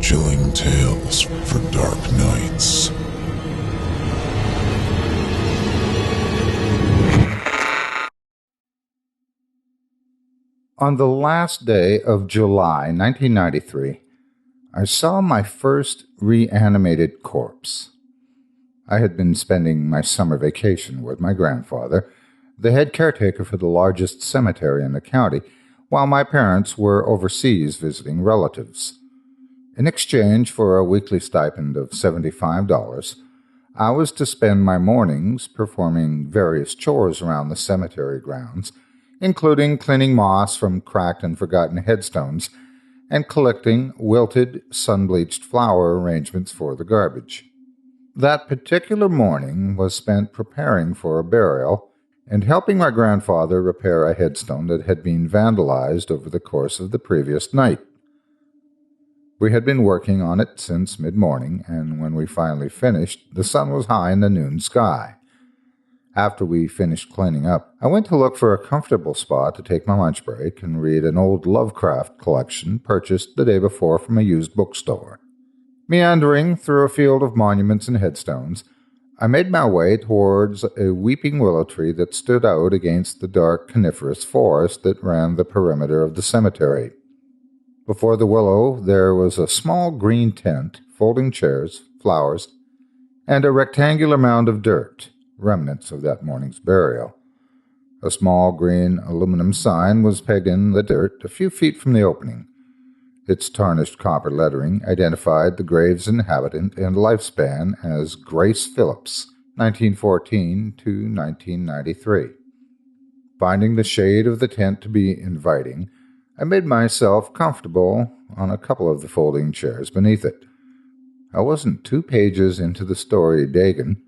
chilling tales for dark nights. On the last day of July 1993, I saw my first reanimated corpse. I had been spending my summer vacation with my grandfather, the head caretaker for the largest cemetery in the county, while my parents were overseas visiting relatives. In exchange for a weekly stipend of $75, I was to spend my mornings performing various chores around the cemetery grounds, including cleaning moss from cracked and forgotten headstones and collecting wilted, sun-bleached flower arrangements for the garbage. That particular morning was spent preparing for a burial and helping my grandfather repair a headstone that had been vandalized over the course of the previous night. We had been working on it since mid-morning, and when we finally finished, the sun was high in the noon sky. After we finished cleaning up, I went to look for a comfortable spot to take my lunch break and read an old Lovecraft collection purchased the day before from a used bookstore. Meandering through a field of monuments and headstones, I made my way towards a weeping willow tree that stood out against the dark coniferous forest that ran the perimeter of the cemetery. Before the willow, there was a small green tent, folding chairs, flowers, and a rectangular mound of dirt, remnants of that morning's burial. A small green aluminum sign was pegged in the dirt a few feet from the opening. Its tarnished copper lettering identified the grave's inhabitant and lifespan as Grace Phillips, 1914 to 1993. Finding the shade of the tent to be inviting, I made myself comfortable on a couple of the folding chairs beneath it. I wasn't 2 pages into the story Dagon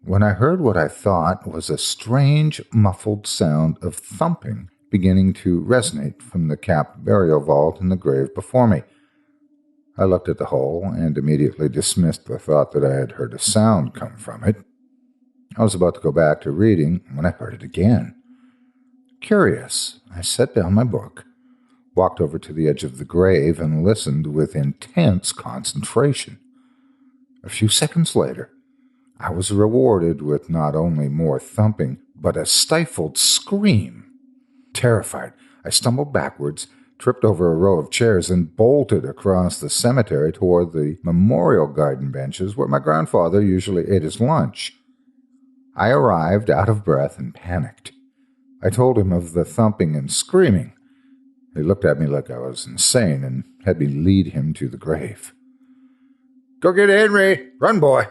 when I heard what I thought was a strange, muffled sound of thumping beginning to resonate from the capped burial vault in the grave before me. I looked at the hole and immediately dismissed the thought that I had heard a sound come from it. I was about to go back to reading when I heard it again. Curious, I set down my book, walked over to the edge of the grave, and listened with intense concentration. A few seconds later, I was rewarded with not only more thumping, but a stifled scream. Terrified, I stumbled backwards, tripped over a row of chairs, and bolted across the cemetery toward the memorial garden benches where my grandfather usually ate his lunch. I arrived out of breath and panicked. I told him of the thumping and screaming. He looked at me like I was insane and had me lead him to the grave. "Go get Henry! Run, boy!"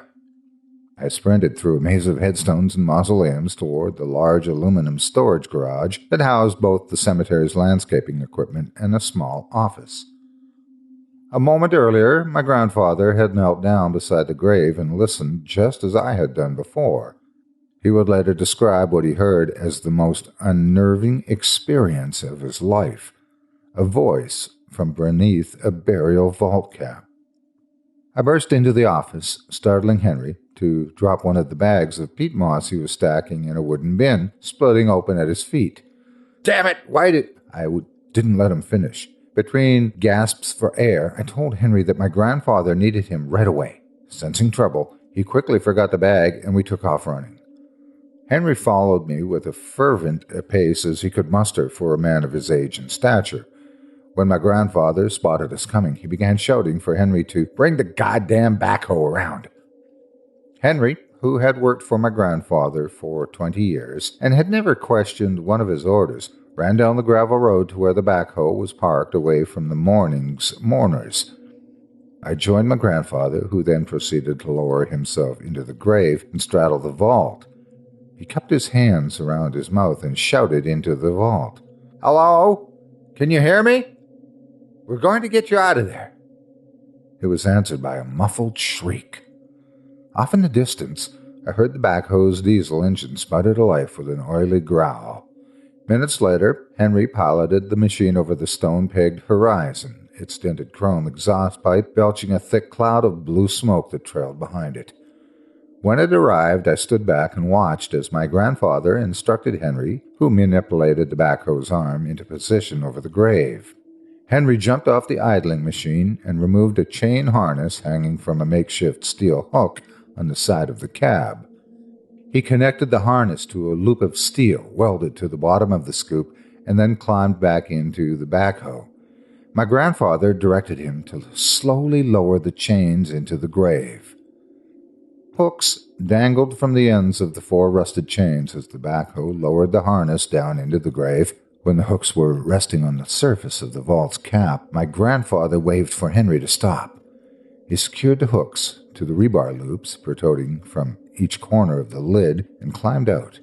I sprinted through a maze of headstones and mausoleums toward the large aluminum storage garage that housed both the cemetery's landscaping equipment and a small office. A moment earlier, my grandfather had knelt down beside the grave and listened just as I had done before. He would later describe what he heard as the most unnerving experience of his life, a voice from beneath a burial vault cap. I burst into the office, startling Henry, to drop one of the bags of peat moss he was stacking in a wooden bin, splitting open at his feet. "Damn it! Why did—" didn't let him finish. Between gasps for air, I told Henry that my grandfather needed him right away. Sensing trouble, he quickly forgot the bag, and we took off running. Henry followed me with as fervent a pace as he could muster for a man of his age and stature. When my grandfather spotted us coming, he began shouting for Henry to bring the goddamn backhoe around. Henry, who had worked for my grandfather for 20 years and had never questioned one of his orders, ran down the gravel road to where the backhoe was parked away from the morning's mourners. I joined my grandfather, who then proceeded to lower himself into the grave and straddle the vault. He cupped his hands around his mouth and shouted into the vault. "Hello? Can you hear me? We're going to get you out of there." It was answered by a muffled shriek. Off in the distance, I heard the backhoe's diesel engine sputter to life with an oily growl. Minutes later, Henry piloted the machine over the stone-pegged horizon, its dented chrome exhaust pipe belching a thick cloud of blue smoke that trailed behind it. When it arrived, I stood back and watched as my grandfather instructed Henry, who manipulated the backhoe's arm, into position over the grave. Henry jumped off the idling machine and removed a chain harness hanging from a makeshift steel hook on the side of the cab. He connected the harness to a loop of steel welded to the bottom of the scoop and then climbed back into the backhoe. My grandfather directed him to slowly lower the chains into the grave. Hooks dangled from the ends of the 4 rusted chains as the backhoe lowered the harness down into the grave. When the hooks were resting on the surface of the vault's cap, my grandfather waved for Henry to stop. He secured the hooks to the rebar loops protruding from each corner of the lid and climbed out.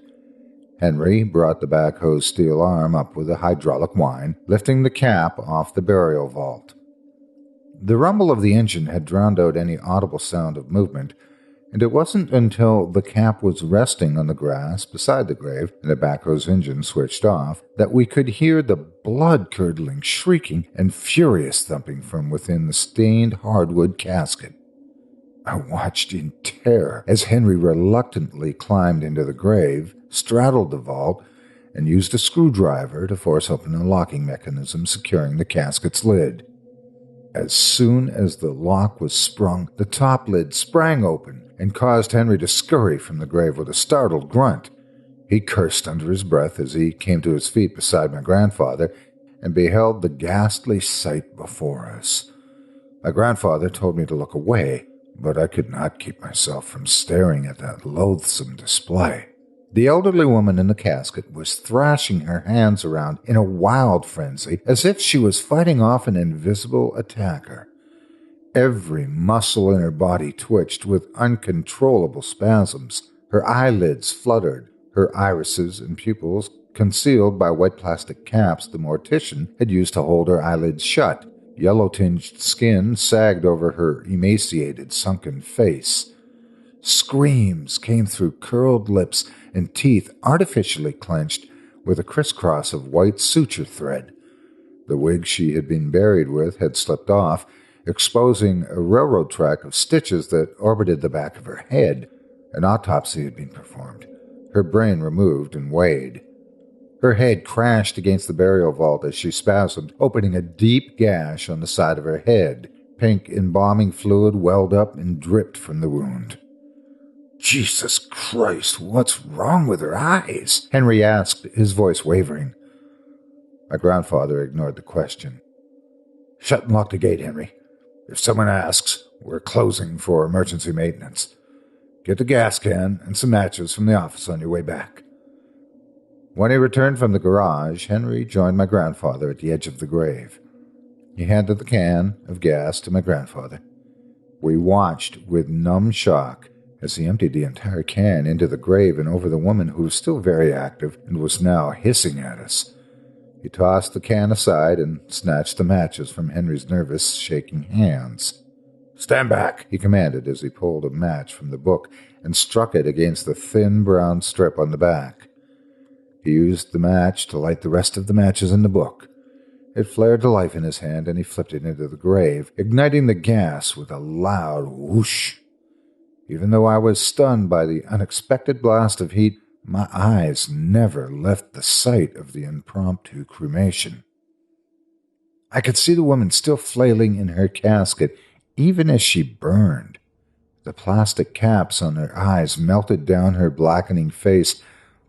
Henry brought the backhoe's steel arm up with a hydraulic whine, lifting the cap off the burial vault. The rumble of the engine had drowned out any audible sound of movement, and it wasn't until the cap was resting on the grass beside the grave and the backhoe's engine switched off that we could hear the blood-curdling shrieking and furious thumping from within the stained hardwood casket. I watched in terror as Henry reluctantly climbed into the grave, straddled the vault, and used a screwdriver to force open a locking mechanism securing the casket's lid. As soon as the lock was sprung, the top lid sprang open and caused Henry to scurry from the grave with a startled grunt. He cursed under his breath as he came to his feet beside my grandfather and beheld the ghastly sight before us. My grandfather told me to look away, but I could not keep myself from staring at that loathsome display. The elderly woman in the casket was thrashing her hands around in a wild frenzy, as if she was fighting off an invisible attacker. Every muscle in her body twitched with uncontrollable spasms. Her eyelids fluttered, her irises and pupils concealed by white plastic caps the mortician had used to hold her eyelids shut. Yellow-tinged skin sagged over her emaciated, sunken face. Screams came through curled lips and teeth artificially clenched with a crisscross of white suture thread. The wig she had been buried with had slipped off, exposing a railroad track of stitches that orbited the back of her head. An autopsy had been performed, her brain removed and weighed. Her head crashed against the burial vault as she spasmed, opening a deep gash on the side of her head. Pink embalming fluid welled up and dripped from the wound. "Jesus Christ, what's wrong with her eyes?" Henry asked, his voice wavering. My grandfather ignored the question. "Shut and lock the gate, Henry. If someone asks, we're closing for emergency maintenance. Get the gas can and some matches from the office on your way back." When he returned from the garage, Henry joined my grandfather at the edge of the grave. He handed the can of gas to my grandfather. We watched with numb shock as he emptied the entire can into the grave and over the woman who was still very active and was now hissing at us. He tossed the can aside and snatched the matches from Henry's nervous, shaking hands. "Stand back," he commanded as he pulled a match from the book and struck it against the thin brown strip on the back. He used the match to light the rest of the matches in the book. It flared to life in his hand, and he flipped it into the grave, igniting the gas with a loud whoosh. Even though I was stunned by the unexpected blast of heat, my eyes never left the sight of the impromptu cremation. I could see the woman still flailing in her casket, even as she burned. The plastic caps on her eyes melted down her blackening face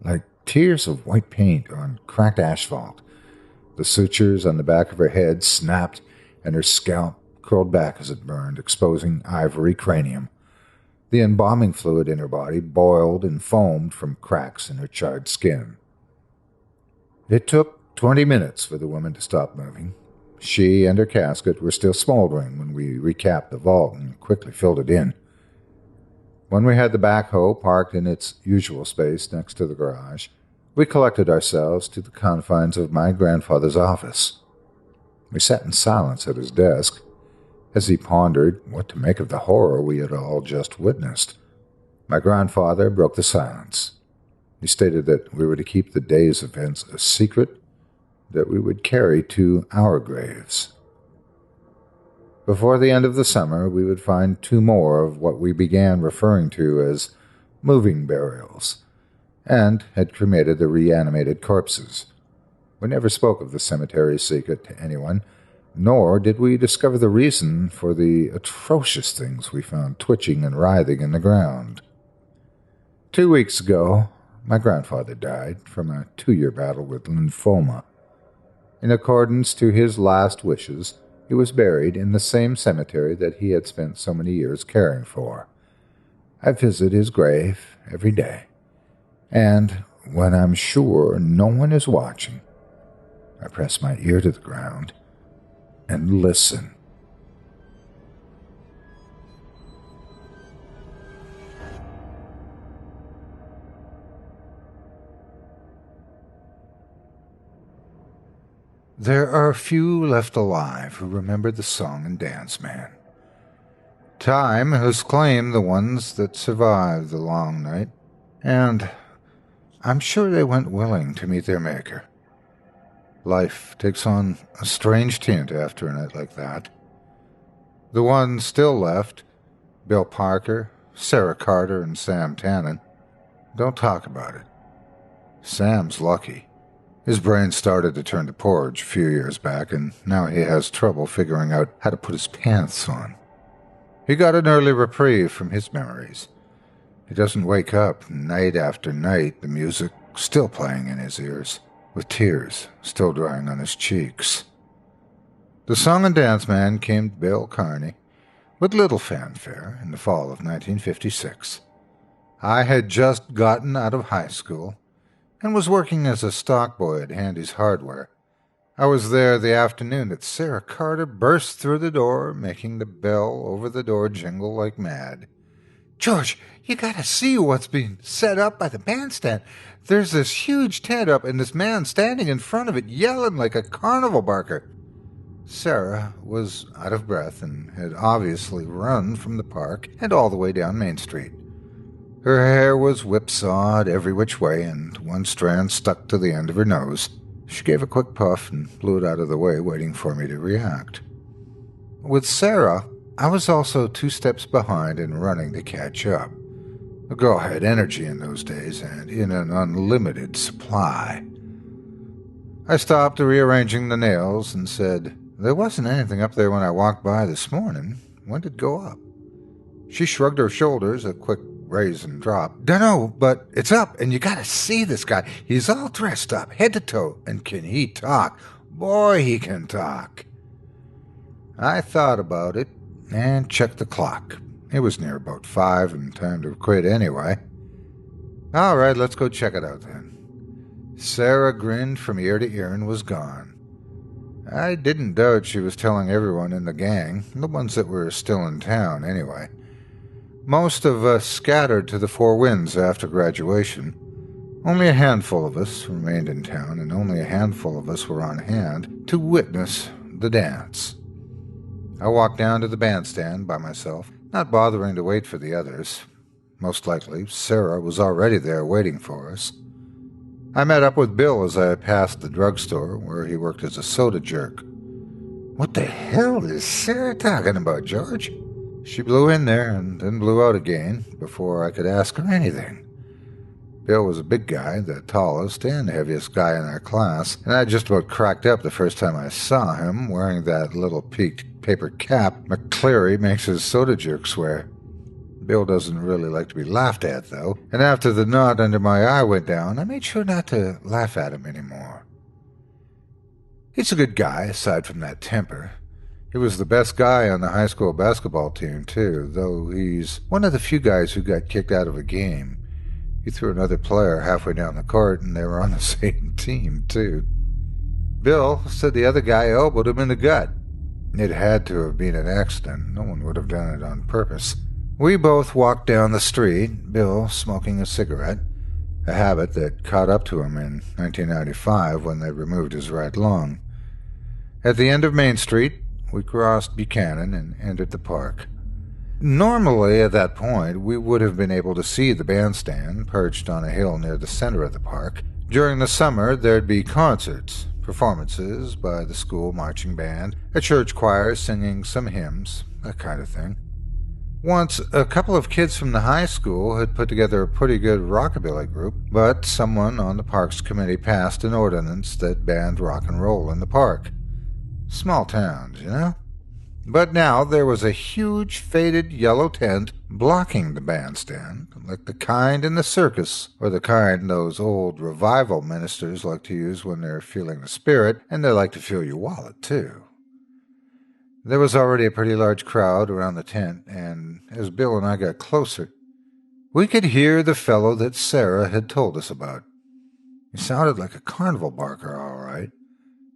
like tears of white paint on cracked asphalt. The sutures on the back of her head snapped, and her scalp curled back as it burned, exposing ivory cranium. The embalming fluid in her body boiled and foamed from cracks in her charred skin. It took 20 minutes for the woman to stop moving. She and her casket were still smoldering when we recapped the vault and quickly filled it in. When we had the backhoe parked in its usual space next to the garage, we collected ourselves to the confines of my grandfather's office. We sat in silence at his desk as he pondered what to make of the horror we had all just witnessed. My grandfather broke the silence. He stated that we were to keep the day's events a secret that we would carry to our graves. Before the end of the summer, we would find 2 more of what we began referring to as moving burials, and had cremated the reanimated corpses. We never spoke of the cemetery's secret to anyone, Nor did we discover the reason for the atrocious things we found twitching and writhing in the ground. 2 weeks ago, my grandfather died from a 2-year battle with lymphoma. In accordance to his last wishes, he was buried in the same cemetery that he had spent so many years caring for. I visit his grave every day, and when I'm sure no one is watching, I press my ear to the ground and listen. There are few left alive who remember the Song and Dance Man. Time has claimed the ones that survived the long night, and I'm sure they went willing to meet their maker. Life takes on a strange tint after a night like that. The ones still left, Bill Parker, Sarah Carter, and Sam Tannen, don't talk about it. Sam's lucky. His brain started to turn to porridge a few years back, and now he has trouble figuring out how to put his pants on. He got an early reprieve from his memories. He doesn't wake up night after night, the music still playing in his ears, with tears still drying on his cheeks. The Song and Dance Man came to Bill Carney with little fanfare in the fall of 1956. I had just gotten out of high school and was working as a stock boy at Handy's Hardware. I was there the afternoon that Sarah Carter burst through the door, making the bell over the door jingle like mad. "George, you gotta see what's being set up by the bandstand. There's this huge tent up and this man standing in front of it yelling like a carnival barker." Sarah was out of breath and had obviously run from the park and all the way down Main Street. Her hair was whipsawed every which way, and one strand stuck to the end of her nose. She gave a quick puff and blew it out of the way, waiting for me to react. With Sarah, I was also 2 steps behind and running to catch up. The girl had energy in those days and in an unlimited supply. I stopped rearranging the nails and said, "There wasn't anything up there when I walked by this morning. When did it go up?" She shrugged her shoulders, a quick raise and drop. "Dunno, but it's up, and you gotta see this guy. He's all dressed up, head to toe, and can he talk? Boy, he can talk." I thought about it and checked the clock. It was near about 5 and time to quit anyway. "All right, let's go check it out then." Sarah grinned from ear to ear and was gone. I didn't doubt she was telling everyone in the gang, the ones that were still in town anyway. Most of us scattered to the 4 winds after graduation. Only a handful of us remained in town, and only a handful of us were on hand to witness the dance. I walked down to the bandstand by myself, not bothering to wait for the others. Most likely, Sarah was already there waiting for us. I met up with Bill as I passed the drugstore, where he worked as a soda jerk. "What the hell is Sarah talking about, George?" She blew in there and then blew out again before I could ask her anything. Bill was a big guy, the tallest and heaviest guy in our class, and I just about cracked up the first time I saw him wearing that little peaked paper cap McCleary makes his soda jerks wear. Bill doesn't really like to be laughed at, though, and after the knot under my eye went down, I made sure not to laugh at him anymore. He's a good guy, aside from that temper. He was the best guy on the high school basketball team, too, though he's one of the few guys who got kicked out of a game. He threw another player halfway down the court, and they were on the same team, too. Bill said the other guy elbowed him in the gut. It had to have been an accident. No one would have done it on purpose. We both walked down the street, Bill smoking a cigarette, a habit that caught up to him in 1995 when they removed his right lung. At the end of Main Street, we crossed Buchanan and entered the park. Normally, at that point, we would have been able to see the bandstand perched on a hill near the center of the park. During the summer, there'd be concerts, performances by the school marching band, a church choir singing some hymns, that kind of thing. Once, a couple of kids from the high school had put together a pretty good rockabilly group, but someone on the parks committee passed an ordinance that banned rock and roll in the park. Small towns, you know? But now there was a huge faded yellow tent blocking the bandstand, like the kind in the circus, or the kind those old revival ministers like to use when they're feeling the spirit, and they like to feel your wallet, too. There was already a pretty large crowd around the tent, and as Bill and I got closer, we could hear the fellow that Sarah had told us about. He sounded like a carnival barker, all right.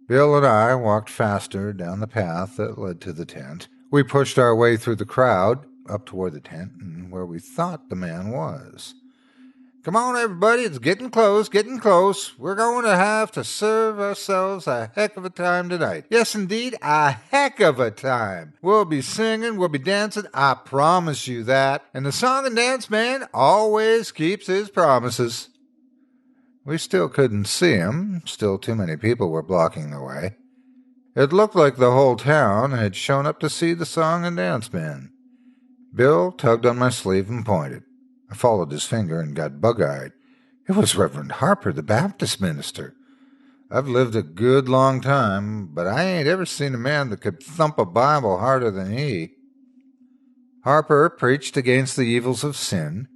Bill and I walked faster down the path that led to the tent. We pushed our way through the crowd, up toward the tent, and where we thought the man was. "Come on, everybody, it's getting close, getting close. We're going to have to serve ourselves a heck of a time tonight. Yes, indeed, a heck of a time. We'll be singing, we'll be dancing, I promise you that. And the song and dance man always keeps his promises." We still couldn't see him. Still too many people were blocking the way. It looked like the whole town had shown up to see the song and dance man. Bill tugged on my sleeve and pointed. I followed his finger and got bug-eyed. It was Reverend Harper, the Baptist minister. I've lived a good long time, but I ain't ever seen a man that could thump a Bible harder than he. Harper preached against the evils of sin.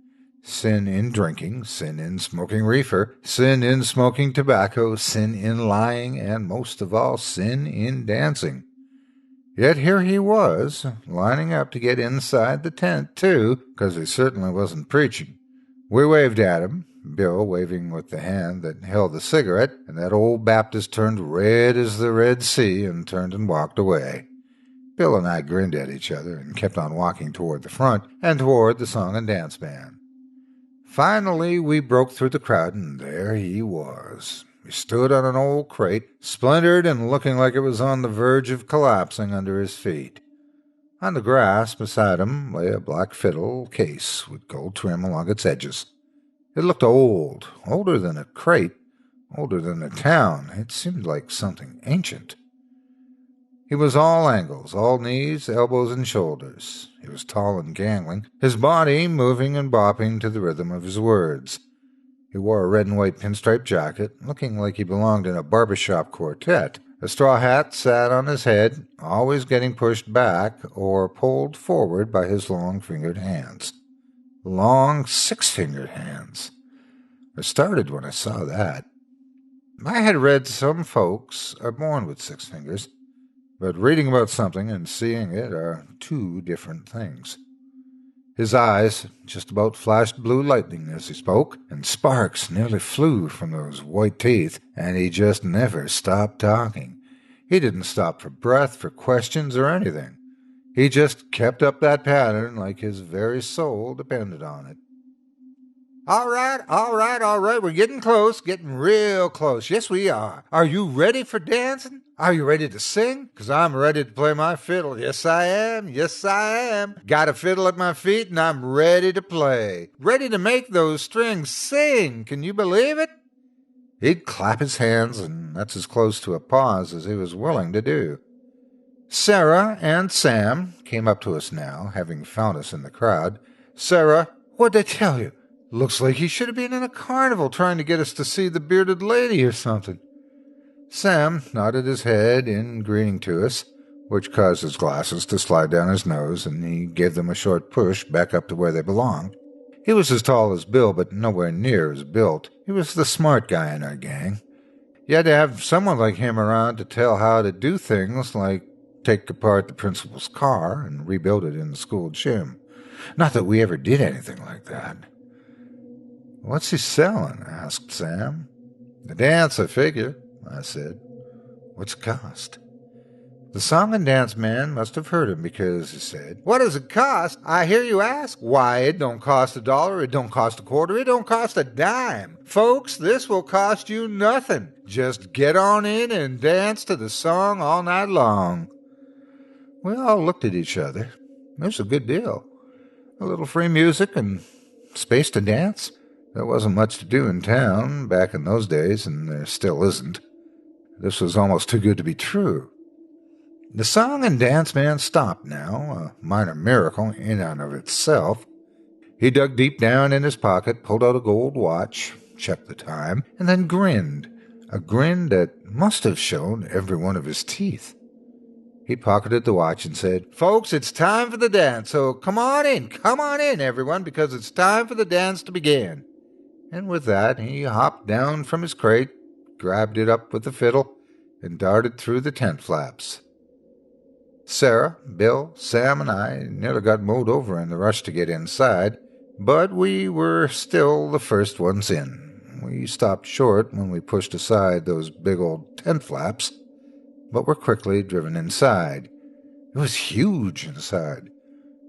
Sin in drinking, sin in smoking reefer, sin in smoking tobacco, sin in lying, and most of all, sin in dancing. Yet here he was, lining up to get inside the tent, too, because he certainly wasn't preaching. We waved at him, Bill waving with the hand that held the cigarette, and that old Baptist turned red as the Red Sea and turned and walked away. Bill and I grinned at each other and kept on walking toward the front and toward the song and dance band. Finally, we broke through the crowd, and there he was. He stood on an old crate, splintered and looking like it was on the verge of collapsing under his feet. On the grass beside him lay a black fiddle case with gold trim along its edges. It looked old, older than a crate, older than a town. It seemed like something ancient. He was all angles, all knees, elbows, and shoulders. He was tall and gangling, his body moving and bopping to the rhythm of his words. He wore a red and white pinstripe jacket, looking like he belonged in a barbershop quartet. A straw hat sat on his head, always getting pushed back or pulled forward by his long-fingered hands. Long, six-fingered hands. I started when I saw that. I had read some folks are born with 6 fingers. But reading about something and seeing it are two different things. His eyes just about flashed blue lightning as he spoke, and sparks nearly flew from those white teeth, and he just never stopped talking. He didn't stop for breath, for questions, or anything. He just kept up that pattern like his very soul depended on it. All right, we're getting close, getting real close. Yes, we are. Are you ready for dancing? Are you ready to sing? 'Cause I'm ready to play my fiddle. Yes, I am. Got a fiddle at my feet, and I'm ready to play. Ready to make those strings sing. Can you believe it? He'd clap his hands, and that's as close to a pause as he was willing to do. Sarah and Sam came up to us now, having found us in the crowd. Sarah, what'd they tell you? Looks like he should have been in a carnival trying to get us to see the bearded lady or something. Sam nodded his head in greeting to us, which caused his glasses to slide down his nose, and he gave them a short push back up to where they belonged. He was as tall as Bill, but nowhere near as built. He was the smart guy in our gang. You had to have someone like him around to tell how to do things like take apart the principal's car and rebuild it in the school gym. Not that we ever did anything like that. "What's he selling?" asked Sam. "The dance, I figure," I said. "What's it cost?" The song and dance man must have heard him because he said, "What does it cost? I hear you ask. Why, it don't cost $1, it don't cost a quarter, it don't cost a dime. Folks, this will cost you nothing. Just get on in and dance to the song all night long." We all looked at each other. It was a good deal. A little free music and space to dance. There wasn't much to do in town back in those days, and there still isn't. This was almost too good to be true. The song and dance man stopped now, a minor miracle in and of itself. He dug deep down in his pocket, pulled out a gold watch, checked the time, and then grinned, a grin that must have shown every one of his teeth. He pocketed the watch and said, "Folks, it's time for the dance, so come on in, everyone, because it's time for the dance to begin." And with that, he hopped down from his crate, grabbed it up with the fiddle, and darted through the tent flaps. Sarah, Bill, Sam, and I nearly got mowed over in the rush to get inside, but we were still the first ones in. We stopped short when we pushed aside those big old tent flaps, but were quickly driven inside. It was huge inside.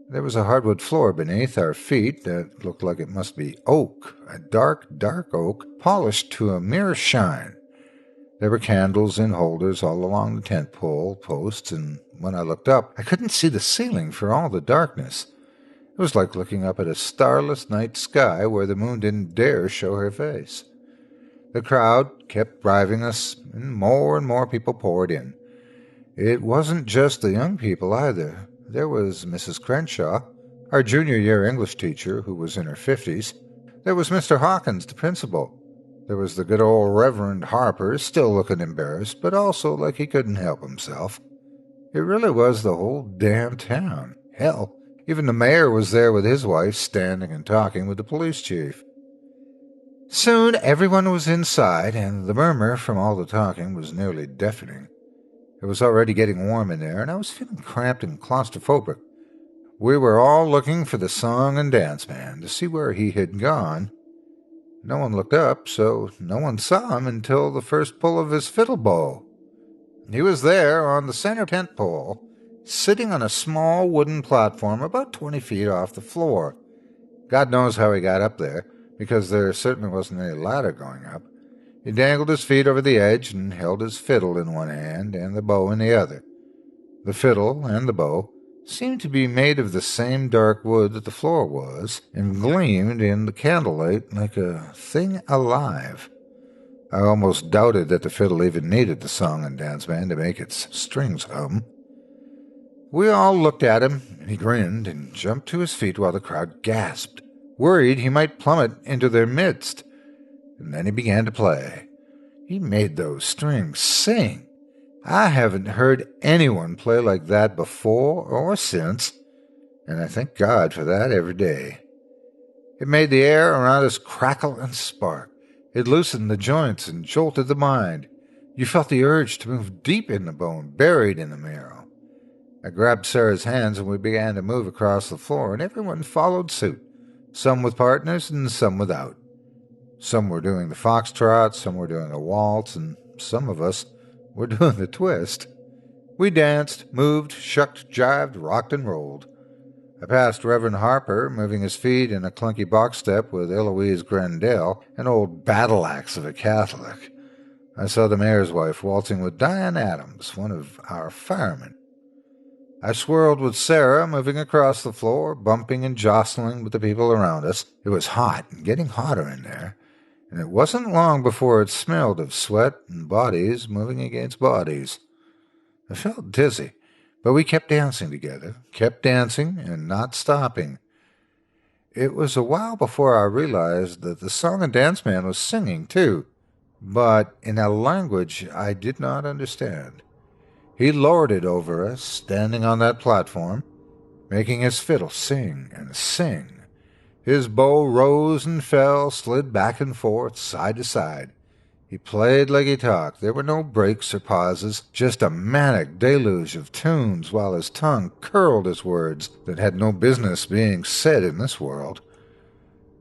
There was a hardwood floor beneath our feet that looked like it must be oak, a dark, dark oak, polished to a mere shine. There were candles in holders all along the tent pole posts, and when I looked up, I couldn't see the ceiling for all the darkness. It was like looking up at a starless night sky where the moon didn't dare show her face. The crowd kept driving us, and more people poured in. It wasn't just the young people either. There was Mrs. Crenshaw, our junior-year English teacher, who was in her 50s. There was Mr. Hawkins, the principal. There was the good old Reverend Harper, still looking embarrassed, but also like he couldn't help himself. It really was the whole damn town. Hell, even the mayor was there with his wife, standing and talking with the police chief. Soon everyone was inside, and the murmur from all the talking was nearly deafening. It was already getting warm in there, and I was feeling cramped and claustrophobic. We were all looking for the song and dance man to see where he had gone. No one looked up, so no one saw him until the first pull of his fiddle bow. He was there on the center tent pole, sitting on a small wooden platform about 20 feet off the floor. God knows how he got up there, because there certainly wasn't any ladder going up. He dangled his feet over the edge and held his fiddle in one hand and the bow in the other. The fiddle and the bow seemed to be made of the same dark wood that the floor was, and gleamed in the candlelight like a thing alive. I almost doubted that the fiddle even needed the song and dance man to make its strings hum. We all looked at him, and he grinned and jumped to his feet while the crowd gasped, worried he might plummet into their midst. And then he began to play. He made those strings sing. I haven't heard anyone play like that before or since, and I thank God for that every day. It made the air around us crackle and spark. It loosened the joints and jolted the mind. You felt the urge to move deep in the bone, buried in the marrow. I grabbed Sarah's hands and we began to move across the floor, and everyone followed suit, some with partners and some without. Some were doing the foxtrot, some were doing a waltz, and some of us were doing the twist. We danced, moved, shucked, jived, rocked, and rolled. I passed Reverend Harper, moving his feet in a clunky box step with Eloise Grandel, an old battle-axe of a Catholic. I saw the mayor's wife waltzing with Diane Adams, one of our firemen. I swirled with Sarah, moving across the floor, bumping and jostling with the people around us. It was hot and getting hotter in there, and it wasn't long before it smelled of sweat and bodies moving against bodies. I felt dizzy, but we kept dancing together, kept dancing and not stopping. It was a while before I realized that the song and dance man was singing, too, but in a language I did not understand. He lorded over us, standing on that platform, making his fiddle sing and sing. His bow rose and fell, slid back and forth, side to side. He played like he talked. There were no breaks or pauses, just a manic deluge of tunes, while his tongue curled his words that had no business being said in this world.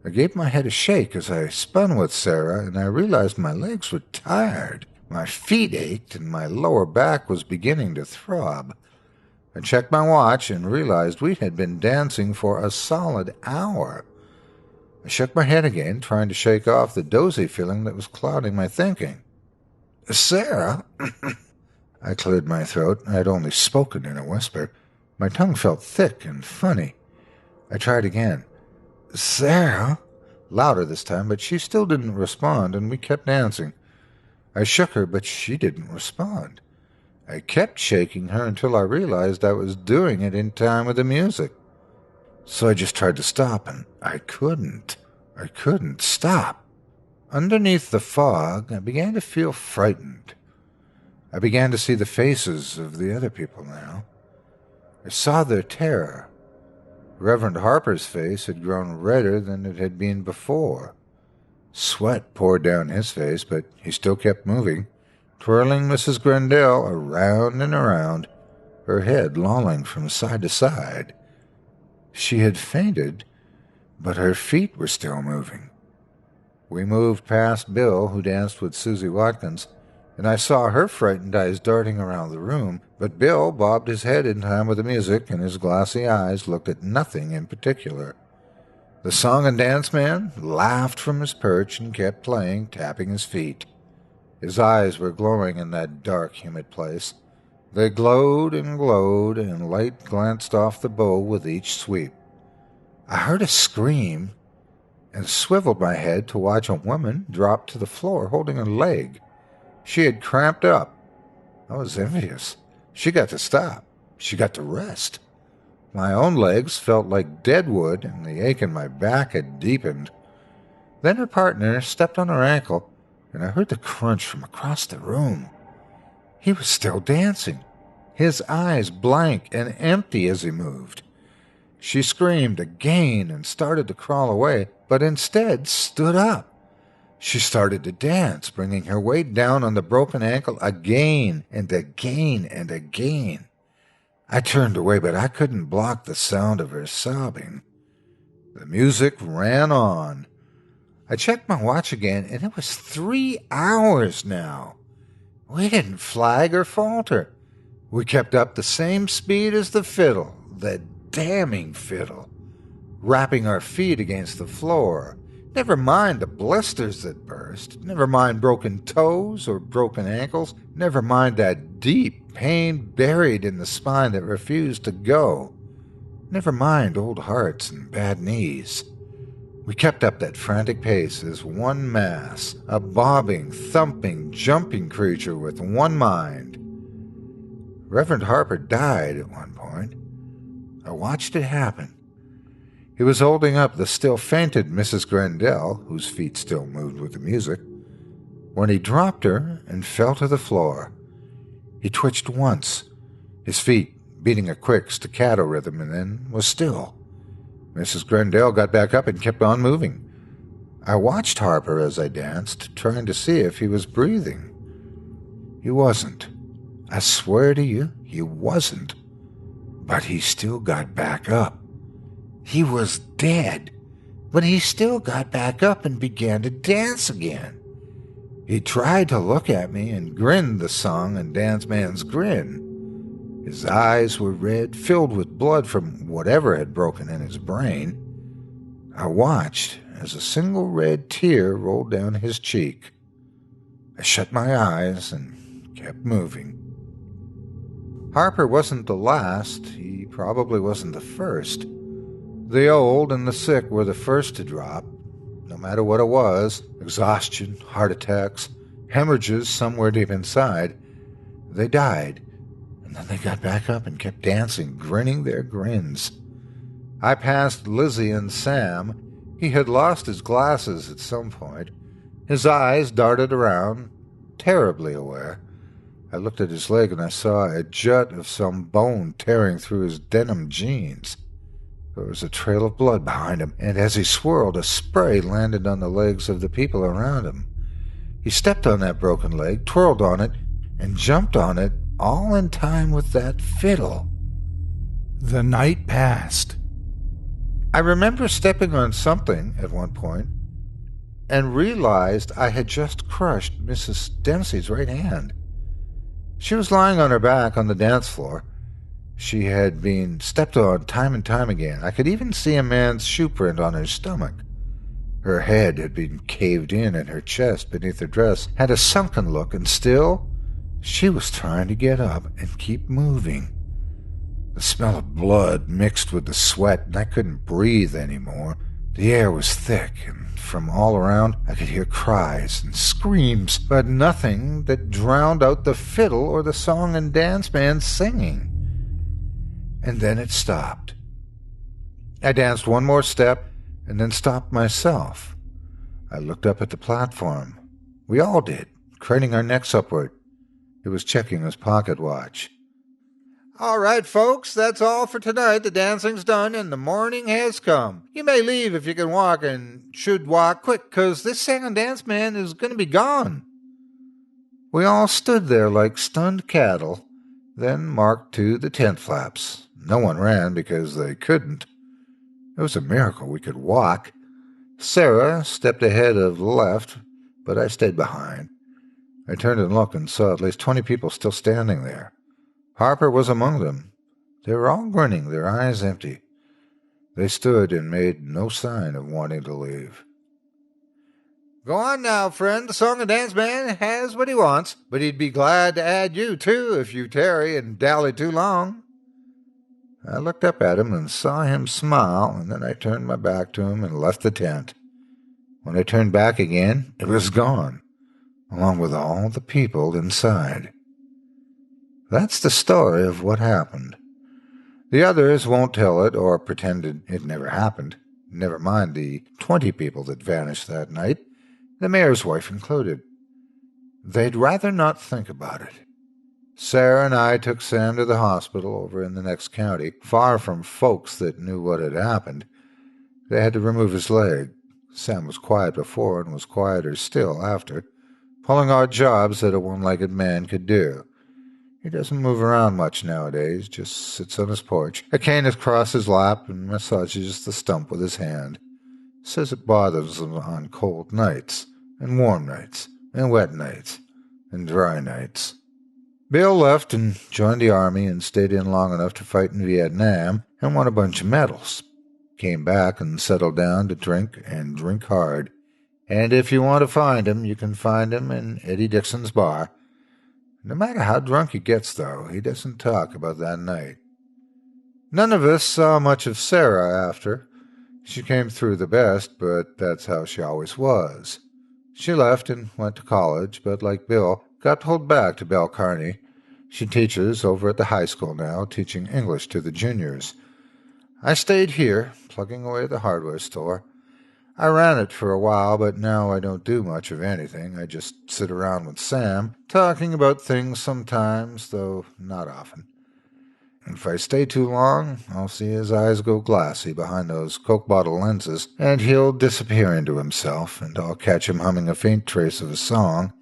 I gave my head a shake as I spun with Sarah, and I realized my legs were tired. My feet ached, and my lower back was beginning to throb. I checked my watch and realized we had been dancing for a solid hour. I shook my head again, trying to shake off the dozy feeling that was clouding my thinking. "Sarah," I cleared my throat. I had only spoken in a whisper. My tongue felt thick and funny. I tried again. "Sarah," louder this time, but she still didn't respond, and we kept dancing. I shook her, but she didn't respond. I kept shaking her until I realized I was doing it in time with the music. So I just tried to stop, and I couldn't. I couldn't stop. Underneath the fog, I began to feel frightened. I began to see the faces of the other people now. I saw their terror. Reverend Harper's face had grown redder than it had been before. Sweat poured down his face, but he still kept moving, twirling Mrs. Grendel around and around, her head lolling from side to side. She had fainted, but her feet were still moving. We moved past Bill, who danced with Susie Watkins, and I saw her frightened eyes darting around the room, but Bill bobbed his head in time with the music, and his glassy eyes looked at nothing in particular. The song and dance man laughed from his perch and kept playing, tapping his feet. His eyes were glowing in that dark, humid place. They glowed, and light glanced off the bow with each sweep. I heard a scream and swiveled my head to watch a woman drop to the floor holding a leg. She had cramped up. I was envious. She got to stop. She got to rest. My own legs felt like dead wood, and the ache in my back had deepened. Then her partner stepped on her ankle, and I heard the crunch from across the room. He was still dancing, his eyes blank and empty as he moved. She screamed again and started to crawl away, but instead stood up. She started to dance, bringing her weight down on the broken ankle again and again and again. I turned away, but I couldn't block the sound of her sobbing. The music ran on. I checked my watch again, and it was 3 hours now. We didn't flag or falter. We kept up the same speed as the fiddle, the damning fiddle, rapping our feet against the floor. Never mind the blisters that burst. Never mind broken toes or broken ankles. Never mind that deep pain buried in the spine that refused to go. Never mind old hearts and bad knees. We kept up that frantic pace as one mass, a bobbing, thumping, jumping creature with one mind. Reverend Harper died at one point. I watched it happen. He was holding up the still fainted Mrs. Grendel, whose feet still moved with the music, when he dropped her and fell to the floor. He twitched once, his feet beating a quick staccato rhythm, and then was still. Mrs. Grendel got back up and kept on moving. I watched Harper as I danced, trying to see if he was breathing. He wasn't. I swear to you, he wasn't. But he still got back up. He was dead, but he still got back up and began to dance again. He tried to look at me and grinned the song and dance man's grin. His eyes were red, filled with blood from whatever had broken in his brain. I watched as a single red tear rolled down his cheek. I shut my eyes and kept moving. Harper wasn't the last. He probably wasn't the first. The old and the sick were the first to drop, no matter what it was: exhaustion, heart attacks, hemorrhages somewhere deep inside. They died, and then they got back up and kept dancing, grinning their grins. I passed Lizzie and Sam. He had lost his glasses at some point. His eyes darted around, terribly aware. I looked at his leg and I saw a jut of some bone tearing through his denim jeans. There was a trail of blood behind him, and as he swirled, a spray landed on the legs of the people around him. He stepped on that broken leg, twirled on it, and jumped on it, all in time with that fiddle. The night passed. I remember stepping on something at one point and realized I had just crushed Mrs. Dempsey's right hand. She was lying on her back on the dance floor. She had been stepped on time and time again. I could even see a man's shoe print on her stomach. Her head had been caved in, and her chest beneath her dress had a sunken look, and still she was trying to get up and keep moving. The smell of blood mixed with the sweat, and I couldn't breathe anymore. The air was thick, and from all around I could hear cries and screams, but nothing that drowned out the fiddle or the song and dance band singing. And then it stopped. I danced one more step and then stopped myself. I looked up at the platform. We all did, craning our necks upward. He was checking his pocket watch. "All right, folks, that's all for tonight. The dancing's done and the morning has come. You may leave if you can walk, and should walk quick, 'cause this sing and dance man is going to be gone." We all stood there like stunned cattle, then marked to the tent flaps. No one ran because they couldn't. It was a miracle we could walk. Sarah stepped ahead of the left, but I stayed behind. I turned and looked and saw at least 20 people still standing there. Harper was among them. They were all grinning, their eyes empty. They stood and made no sign of wanting to leave. "Go on now, friend. The song and dance man has what he wants, but he'd be glad to add you, too, if you tarry and dally too long." I looked up at him and saw him smile, and then I turned my back to him and left the tent. When I turned back again, it was gone, along with all the people inside. That's the story of what happened. The others won't tell it or pretend it never happened. Never mind the 20 people that vanished that night, the mayor's wife included. They'd rather not think about it. Sarah and I took Sam to the hospital over in the next county, far from folks that knew what had happened. They had to remove his leg. Sam was quiet before and was quieter still after, pulling odd jobs that a one-legged man could do. He doesn't move around much nowadays, just sits on his porch, a cane across his lap, and massages the stump with his hand. Says it bothers him on cold nights, and warm nights, and wet nights, and dry nights. Bill left and joined the army and stayed in long enough to fight in Vietnam and won a bunch of medals. Came back and settled down to drink and drink hard. And if you want to find him, you can find him in Eddie Dixon's bar. No matter how drunk he gets, though, he doesn't talk about that night. None of us saw much of Sarah after. She came through the best, but that's how she always was. She left and went to college, but like Bill, got pulled back to Bell Kearney. She teaches over at the high school now, teaching English to the juniors. I stayed here, plugging away at the hardware store. I ran it for a while, but now I don't do much of anything. I just sit around with Sam, talking about things sometimes, though not often. If I stay too long, I'll see his eyes go glassy behind those Coke bottle lenses, and he'll disappear into himself, and I'll catch him humming a faint trace of a song,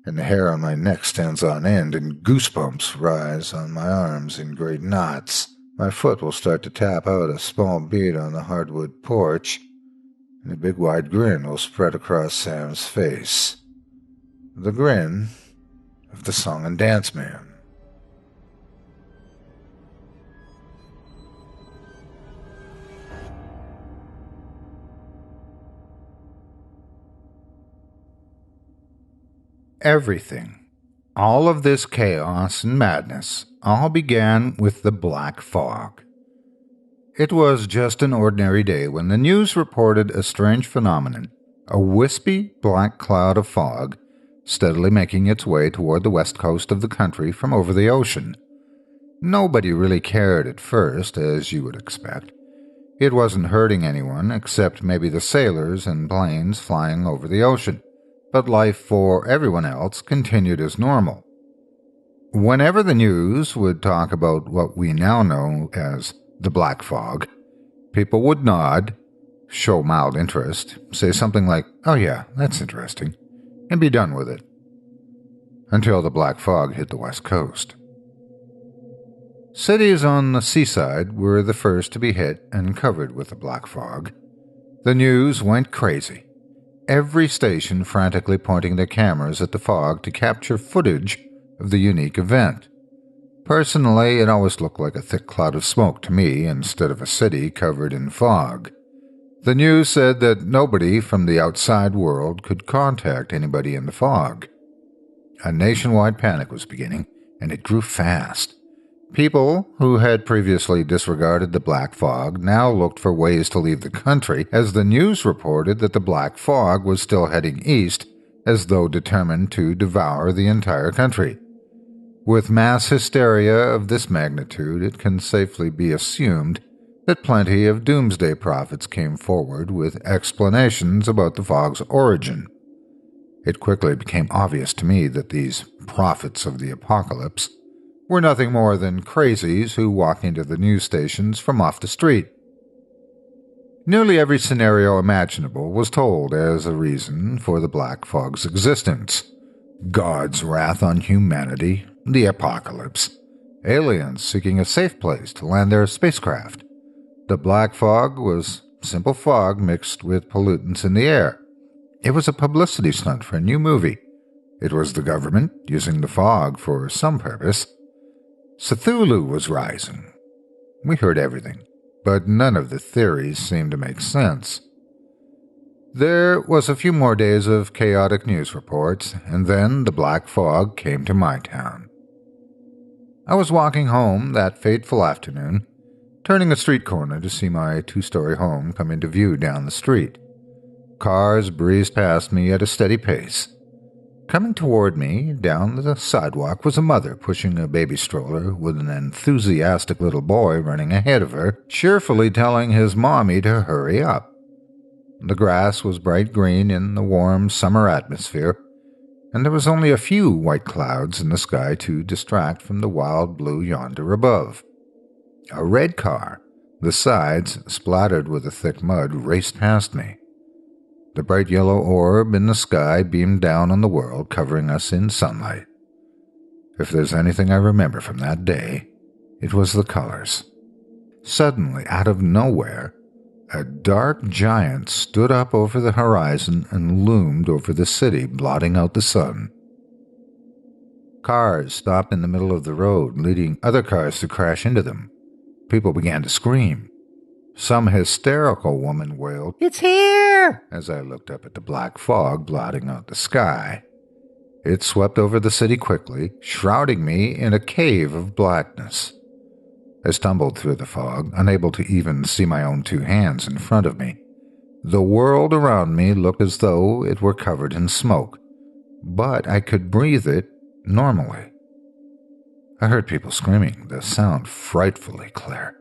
and the hair on my neck stands on end, and goosebumps rise on my arms in great knots. My foot will start to tap out a small bead on the hardwood porch, and a big wide grin will spread across Sam's face. The grin of the song and dance man. Everything, all of this chaos and madness, all began with the black fog. It was just an ordinary day when the news reported a strange phenomenon, a wispy black cloud of fog, steadily making its way toward the west coast of the country from over the ocean. Nobody really cared at first, as you would expect. It wasn't hurting anyone except maybe the sailors and planes flying over the ocean, but life for everyone else continued as normal. Whenever the news would talk about what we now know as the black fog, people would nod, show mild interest, say something like, "Oh yeah, that's interesting," and be done with it. Until the black fog hit the west coast. Cities on the seaside were the first to be hit and covered with the black fog. The news went crazy. Every station frantically pointing their cameras at the fog to capture footage of the unique event. Personally, it always looked like a thick cloud of smoke to me instead of a city covered in fog. The news said that nobody from the outside world could contact anybody in the fog. A nationwide panic was beginning, and it grew fast. People who had previously disregarded the black fog now looked for ways to leave the country, as the news reported that the black fog was still heading east, as though determined to devour the entire country. With mass hysteria of this magnitude, it can safely be assumed that plenty of doomsday prophets came forward with explanations about the fog's origin. It quickly became obvious to me that these prophets of the apocalypse were nothing more than crazies who walk into the news stations from off the street. Nearly every scenario imaginable was told as a reason for the black fog's existence. God's wrath on humanity, the apocalypse, aliens seeking a safe place to land their spacecraft. The black fog was simple fog mixed with pollutants in the air. It was a publicity stunt for a new movie. It was the government using the fog for some purpose. Cthulhu was rising. We heard everything, but none of the theories seemed to make sense. There was a few more days of chaotic news reports, and then the black fog came to my town. I was walking home that fateful afternoon, turning a street corner to see my 2-story home come into view down the street. Cars breezed past me at a steady pace. Coming toward me down the sidewalk was a mother pushing a baby stroller with an enthusiastic little boy running ahead of her, cheerfully telling his mommy to hurry up. The grass was bright green in the warm summer atmosphere, and there was only a few white clouds in the sky to distract from the wild blue yonder above. A red car, the sides splattered with the thick mud, raced past me. The bright yellow orb in the sky beamed down on the world, covering us in sunlight. If there's anything I remember from that day, it was the colors. Suddenly, out of nowhere, a dark giant stood up over the horizon and loomed over the city, blotting out the sun. Cars stopped in the middle of the road, leading other cars to crash into them. People began to scream. Some hysterical woman wailed, "It's here!" as I looked up at the black fog blotting out the sky. It swept over the city quickly, shrouding me in a cave of blackness. I stumbled through the fog, unable to even see my own 2 hands in front of me. The world around me looked as though it were covered in smoke, but I could breathe it normally. I heard people screaming, the sound frightfully clear.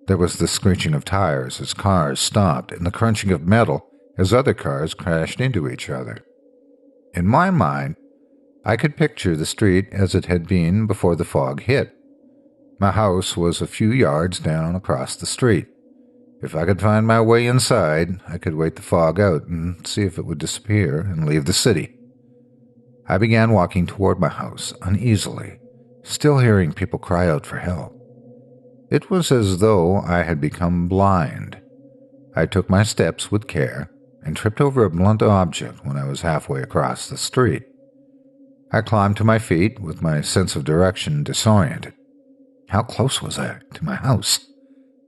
There was the screeching of tires as cars stopped and the crunching of metal as other cars crashed into each other. In my mind, I could picture the street as it had been before the fog hit. My house was a few yards down across the street. If I could find my way inside, I could wait the fog out and see if it would disappear and leave the city. I began walking toward my house uneasily, still hearing people cry out for help. It was as though I had become blind. I took my steps with care and tripped over a blunt object when I was halfway across the street. I climbed to my feet with my sense of direction disoriented. How close was I to my house?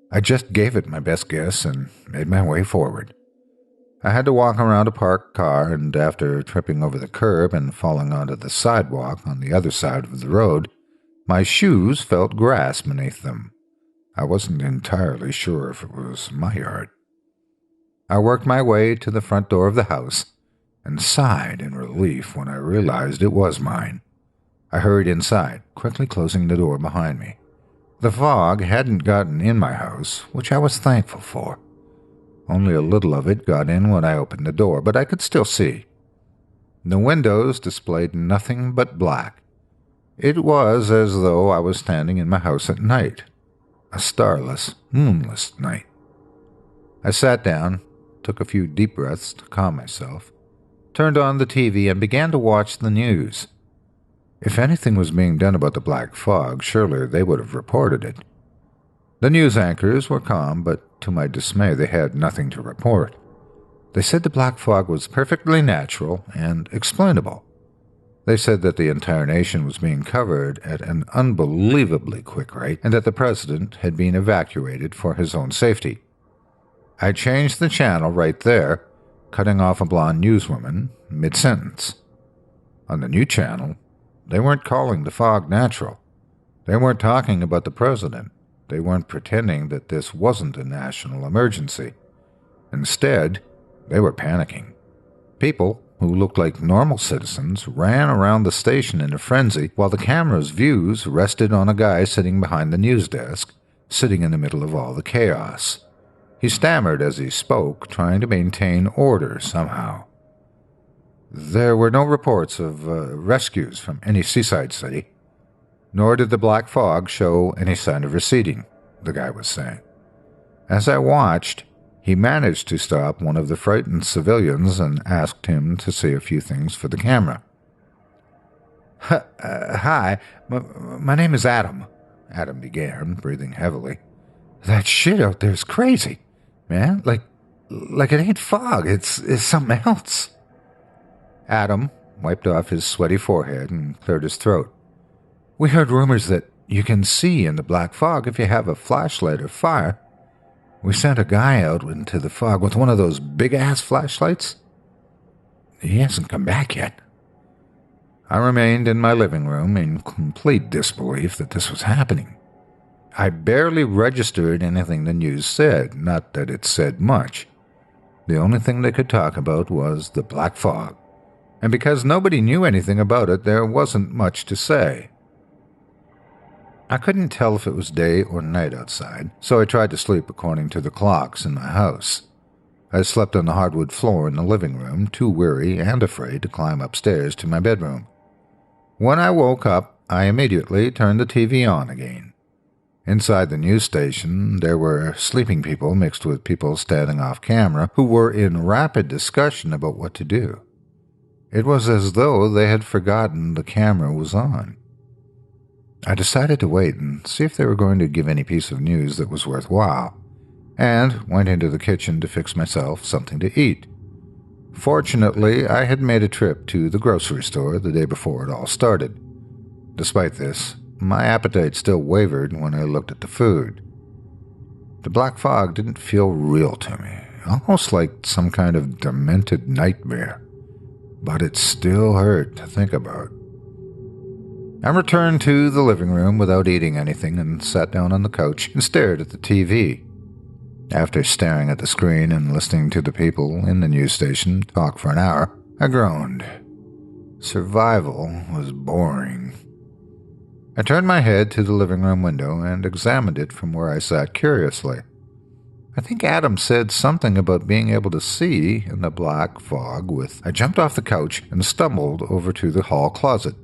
I just gave it my best guess and made my way forward. I had to walk around a parked car, and after tripping over the curb and falling onto the sidewalk on the other side of the road, my shoes felt grass beneath them. I wasn't entirely sure if it was my yard. I worked my way to the front door of the house and sighed in relief when I realized it was mine. I hurried inside, quickly closing the door behind me. The fog hadn't gotten in my house, which I was thankful for. Only a little of it got in when I opened the door, but I could still see. The windows displayed nothing but black. It was as though I was standing in my house at night. A starless, moonless night. I sat down, took a few deep breaths to calm myself, turned on the TV and began to watch the news. If anything was being done about the black fog, surely they would have reported it. The news anchors were calm, but to my dismay they had nothing to report. They said the black fog was perfectly natural and explainable. They said that the entire nation was being covered at an unbelievably quick rate and that the president had been evacuated for his own safety. I changed the channel right there, cutting off a blonde newswoman mid-sentence. On the new channel, they weren't calling the fog natural. They weren't talking about the president. They weren't pretending that this wasn't a national emergency. Instead, they were panicking. People who looked like normal citizens ran around the station in a frenzy while the camera's views rested on a guy sitting behind the news desk, sitting in the middle of all the chaos. He stammered as he spoke, trying to maintain order somehow. There were no reports of rescues from any seaside city, nor did the black fog show any sign of receding, the guy was saying. As I watched, he managed to stop one of the frightened civilians and asked him to say a few things for the camera. Hi, my name is Adam, Adam began, breathing heavily. That shit out there's crazy, man. Like it ain't fog, it's something else. Adam wiped off his sweaty forehead and cleared his throat. We heard rumors that you can see in the black fog if you have a flashlight or fire. We sent a guy out into the fog with one of those big-ass flashlights. He hasn't come back yet. I remained in my living room in complete disbelief that this was happening. I barely registered anything the news said, not that it said much. The only thing they could talk about was the black fog, and because nobody knew anything about it, there wasn't much to say. I couldn't tell if it was day or night outside, so I tried to sleep according to the clocks in my house. I slept on the hardwood floor in the living room, too weary and afraid to climb upstairs to my bedroom. When I woke up, I immediately turned the TV on again. Inside the news station, there were sleeping people mixed with people standing off camera who were in rapid discussion about what to do. It was as though they had forgotten the camera was on. I decided to wait and see if they were going to give any piece of news that was worthwhile, and went into the kitchen to fix myself something to eat. Fortunately, I had made a trip to the grocery store the day before it all started. Despite this, my appetite still wavered when I looked at the food. The black fog didn't feel real to me, almost like some kind of demented nightmare, but it still hurt to think about. I returned to the living room without eating anything and sat down on the couch and stared at the TV. After staring at the screen and listening to the people in the news station talk for an hour, I groaned. Survival was boring. I turned my head to the living room window and examined it from where I sat curiously. I think Adam said something about being able to see in the black fog I jumped off the couch and stumbled over to the hall closet.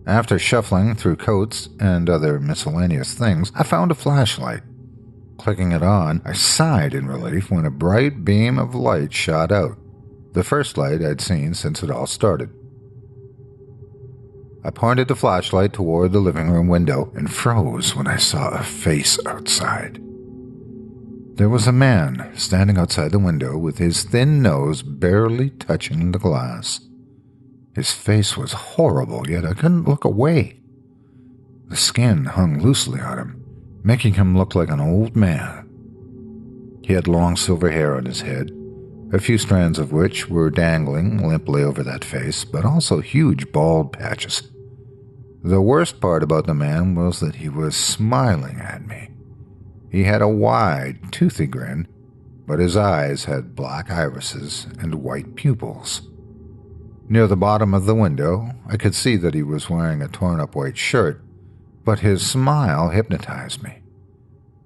After shuffling through coats and other miscellaneous things, I found a flashlight. Clicking it on, I sighed in relief when a bright beam of light shot out, the first light I'd seen since it all started. I pointed the flashlight toward the living room window and froze when I saw a face outside. There was a man standing outside the window with his thin nose barely touching the glass. His face was horrible, yet I couldn't look away. The skin hung loosely on him, making him look like an old man. He had long silver hair on his head, a few strands of which were dangling limply over that face, but also huge bald patches. The worst part about the man was that he was smiling at me. He had a wide, toothy grin, but his eyes had black irises and white pupils. Near the bottom of the window, I could see that he was wearing a torn-up white shirt, but his smile hypnotized me.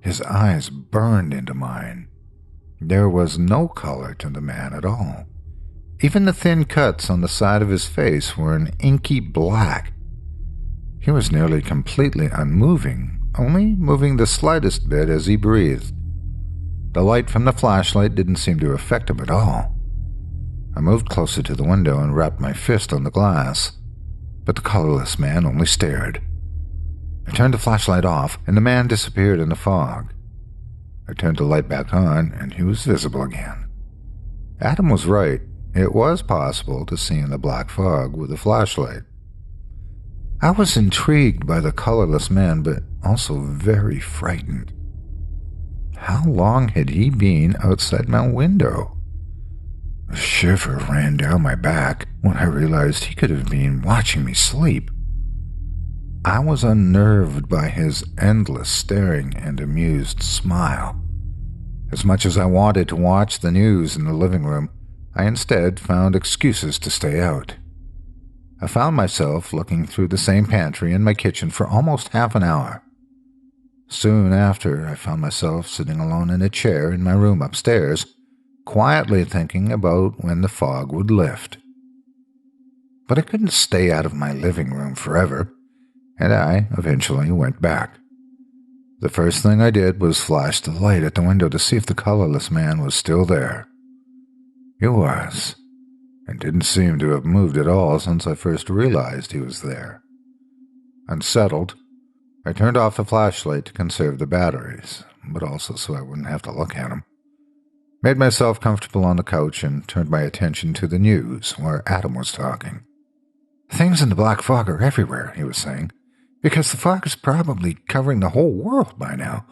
His eyes burned into mine. There was no color to the man at all. Even the thin cuts on the side of his face were an inky black. He was nearly completely unmoving, only moving the slightest bit as he breathed. The light from the flashlight didn't seem to affect him at all. I moved closer to the window and rapped my fist on the glass, but the colorless man only stared. I turned the flashlight off, and the man disappeared in the fog. I turned the light back on, and he was visible again. Adam was right. It was possible to see in the black fog with a flashlight. I was intrigued by the colorless man, but also very frightened. How long had he been outside my window? A shiver ran down my back when I realized he could have been watching me sleep. I was unnerved by his endless staring and amused smile. As much as I wanted to watch the news in the living room, I instead found excuses to stay out. I found myself looking through the same pantry in my kitchen for almost half an hour. Soon after, I found myself sitting alone in a chair in my room upstairs, quietly thinking about when the fog would lift. but I couldn't stay out of my living room forever, and I eventually went back. The first thing I did was flash the light at the window to see if the colorless man was still there. He was, and didn't seem to have moved at all since I first realized he was there. Unsettled, I turned off the flashlight to conserve the batteries, but also so I wouldn't have to look at him. Made myself comfortable on the couch and turned my attention to the news, where Adam was talking. "Things in the black fog are everywhere," he was saying, "because the fog is probably covering the whole world by now.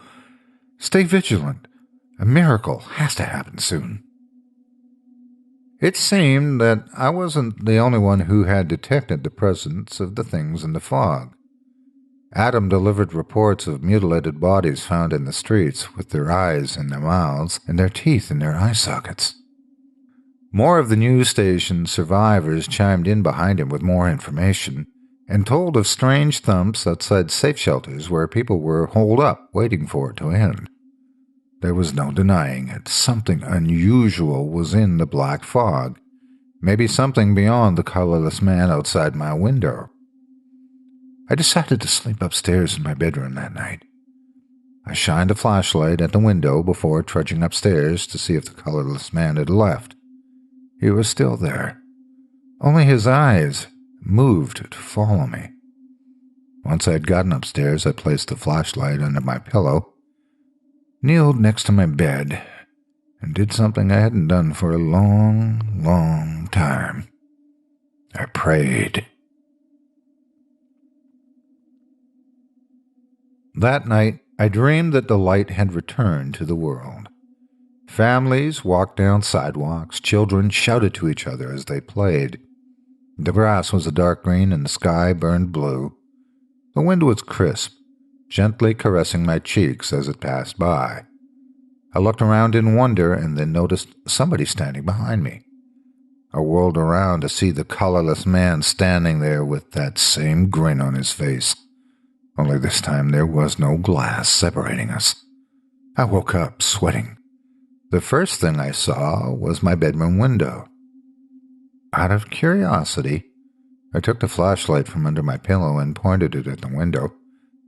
Stay vigilant. A miracle has to happen soon." It seemed that I wasn't the only one who had detected the presence of the things in the fog. Adam delivered reports of mutilated bodies found in the streets with their eyes in their mouths and their teeth in their eye sockets. More of the news station survivors chimed in behind him with more information and told of strange thumps outside safe shelters where people were holed up waiting for it to end. There was no denying it. Something unusual was in the black fog, maybe something beyond the colorless man outside my window. I decided to sleep upstairs in my bedroom that night. I shined a flashlight at the window before trudging upstairs to see if the colorless man had left. He was still there. Only his eyes moved to follow me. Once I had gotten upstairs, I placed the flashlight under my pillow, kneeled next to my bed, and did something I hadn't done for a long, long time. I prayed. That night, I dreamed that the light had returned to the world. Families walked down sidewalks, children shouted to each other as they played. The grass was a dark green and the sky burned blue. The wind was crisp, gently caressing my cheeks as it passed by. I looked around in wonder and then noticed somebody standing behind me. I whirled around to see the colorless man standing there with that same grin on his face. Only this time there was no glass separating us. I woke up, sweating. The first thing I saw was my bedroom window. Out of curiosity, I took the flashlight from under my pillow and pointed it at the window,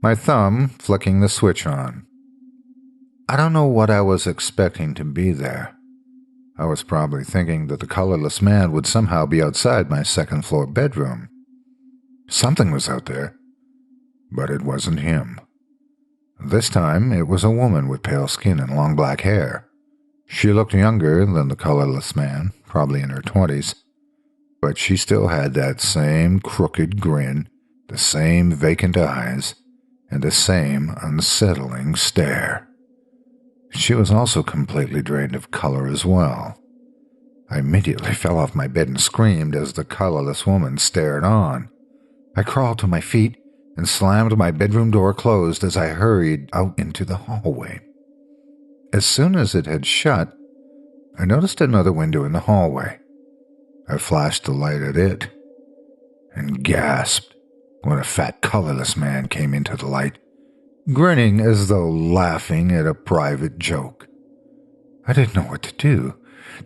my thumb flicking the switch on. I don't know what I was expecting to be there. I was probably thinking that the colorless man would somehow be outside my second-floor bedroom. Something was out there, but it wasn't him. This time, it was a woman with pale skin and long black hair. She looked younger than the colorless man, probably in her 20s, but she still had that same crooked grin, the same vacant eyes, and the same unsettling stare. She was also completely drained of color as well. I immediately fell off my bed and screamed as the colorless woman stared on. I crawled to my feet and slammed my bedroom door closed as I hurried out into the hallway. As soon as it had shut, I noticed another window in the hallway. I flashed the light at it and gasped when a fat, colorless man came into the light, grinning as though laughing at a private joke. I didn't know what to do.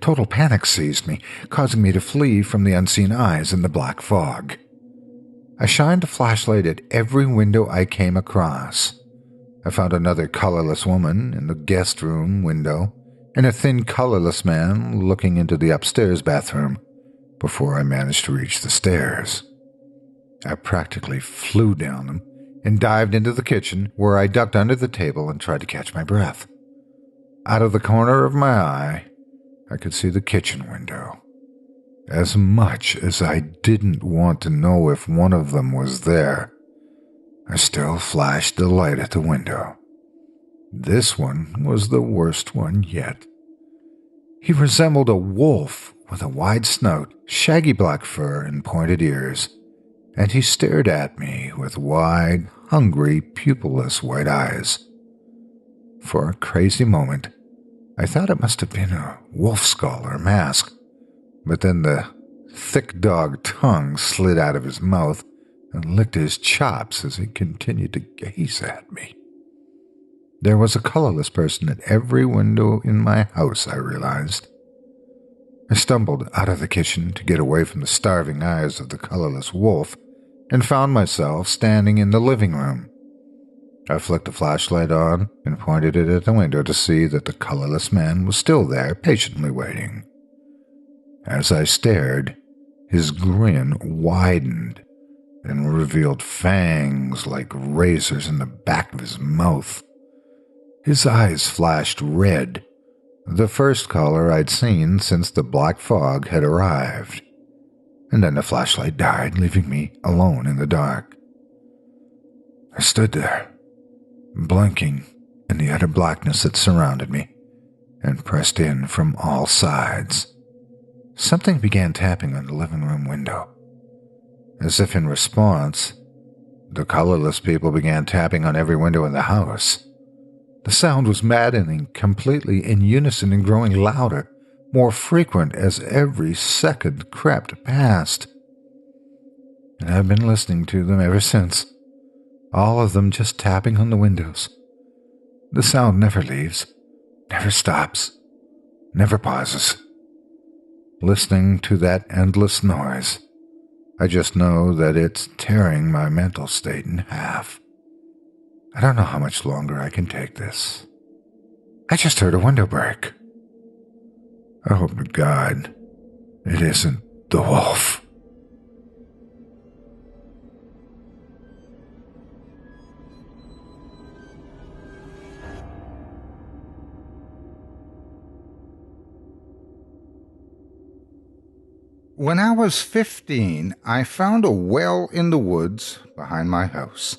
Total panic seized me, causing me to flee from the unseen eyes in the black fog. I shined a flashlight at every window I came across. I found another colorless woman in the guest room window and a thin, colorless man looking into the upstairs bathroom before I managed to reach the stairs. I practically flew down them and dived into the kitchen, where I ducked under the table and tried to catch my breath. Out of the corner of my eye, I could see the kitchen window. As much as I didn't want to know if one of them was there, I still flashed the light at the window. This one was the worst one yet. He resembled a wolf with a wide snout, shaggy black fur, and pointed ears, and he stared at me with wide, hungry, pupilless white eyes. For a crazy moment, I thought it must have been a wolf skull or mask, but then the thick dog tongue slid out of his mouth and licked his chops as he continued to gaze at me. There was a colorless person at every window in my house, I realized. I stumbled out of the kitchen to get away from the starving eyes of the colorless wolf and found myself standing in the living room. I flicked the flashlight on and pointed it at the window to see that the colorless man was still there, patiently waiting. As I stared, his grin widened and revealed fangs like razors in the back of his mouth. His eyes flashed red, the first color I'd seen since the black fog had arrived. And then the flashlight died, leaving me alone in the dark. I stood there, blinking in the utter blackness that surrounded me, and pressed in from all sides. Something began tapping on the living room window. As if in response, the colorless people began tapping on every window in the house. The sound was maddening, completely in unison and growing louder, more frequent as every second crept past. And I've been listening to them ever since, all of them just tapping on the windows. The sound never leaves, never stops, never pauses. Listening to that endless noise, I just know that it's tearing my mental state in half. I don't know how much longer I can take this. I just heard a window break. I hope to God it isn't the wolf. When I was 15, I found a well in the woods behind my house.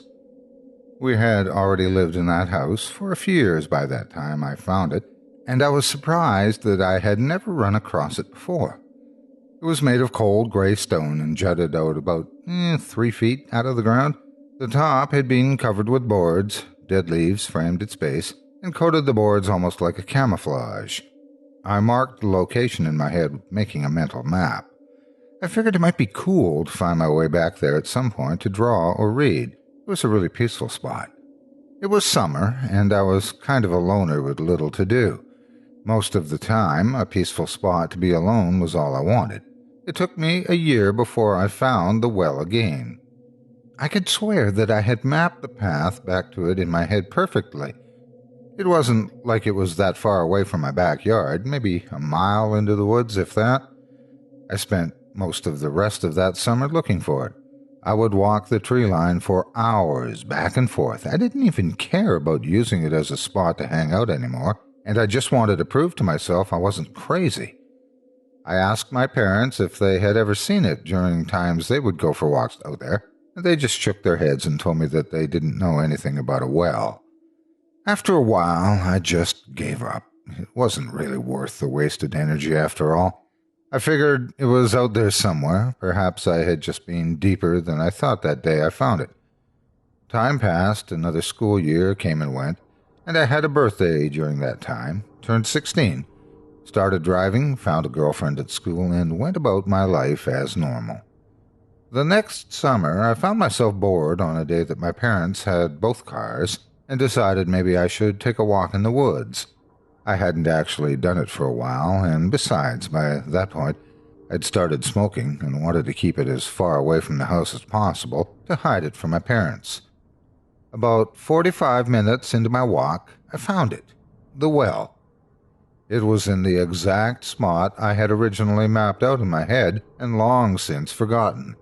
We had already lived in that house for a few years by that time I found it, and I was surprised that I had never run across it before. It was made of cold gray stone and jutted out about 3 feet out of the ground. The top had been covered with boards, dead leaves framed its base, and coated the boards almost like a camouflage. I marked the location in my head, making a mental map. I figured it might be cool to find my way back there at some point to draw or read. It was a really peaceful spot. It was summer, and I was kind of a loner with little to do. Most of the time, a peaceful spot to be alone was all I wanted. It took me a year before I found the well again. I could swear that I had mapped the path back to it in my head perfectly. It wasn't like it was that far away from my backyard, maybe a mile into the woods, if that. I spent most of the rest of that summer looking for it. I would walk the tree line for hours, back and forth. I didn't even care about using it as a spot to hang out anymore, and I just wanted to prove to myself I wasn't crazy. I asked my parents if they had ever seen it during times they would go for walks out there, and they just shook their heads and told me that they didn't know anything about a well. After a while, I just gave up. It wasn't really worth the wasted energy after all. I figured it was out there somewhere. Perhaps I had just been deeper than I thought that day I found it. Time passed, another school year came and went, and I had a birthday during that time, turned 16, started driving, found a girlfriend at school, and went about my life as normal. The next summer, I found myself bored on a day that my parents had both cars, and decided maybe I should take a walk in the woods. I hadn't actually done it for a while, and besides, by that point, I'd started smoking and wanted to keep it as far away from the house as possible to hide it from my parents. About 45 minutes into my walk, I found it, the well. It was in the exact spot I had originally mapped out in my head and long since forgotten.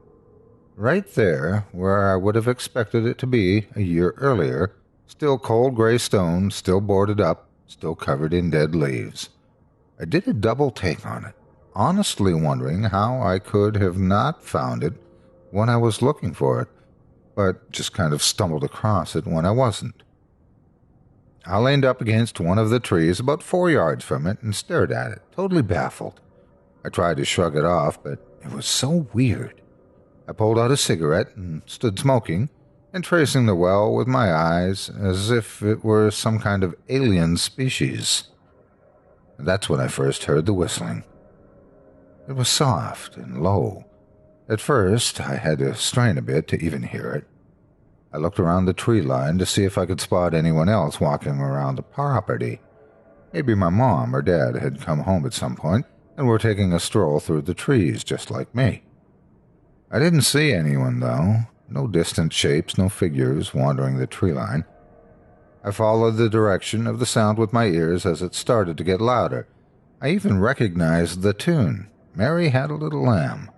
Right there, where I would have expected it to be a year earlier, still cold gray stone, still boarded up, still covered in dead leaves. I did a double take on it, honestly wondering how I could have not found it when I was looking for it, but just kind of stumbled across it when I wasn't. I leaned up against one of the trees about 4 yards from it and stared at it, totally baffled. I tried to shrug it off, but it was so weird. I pulled out a cigarette and stood smoking, and tracing the well with my eyes as if it were some kind of alien species. That's when I first heard the whistling. It was soft and low. At first, I had to strain a bit to even hear it. I looked around the tree line to see if I could spot anyone else walking around the property. Maybe my mom or dad had come home at some point, and were taking a stroll through the trees just like me. I didn't see anyone, though. No distant shapes, no figures wandering the tree line. I followed the direction of the sound with my ears as it started to get louder. I even recognized the tune, Mary Had a Little Lamb.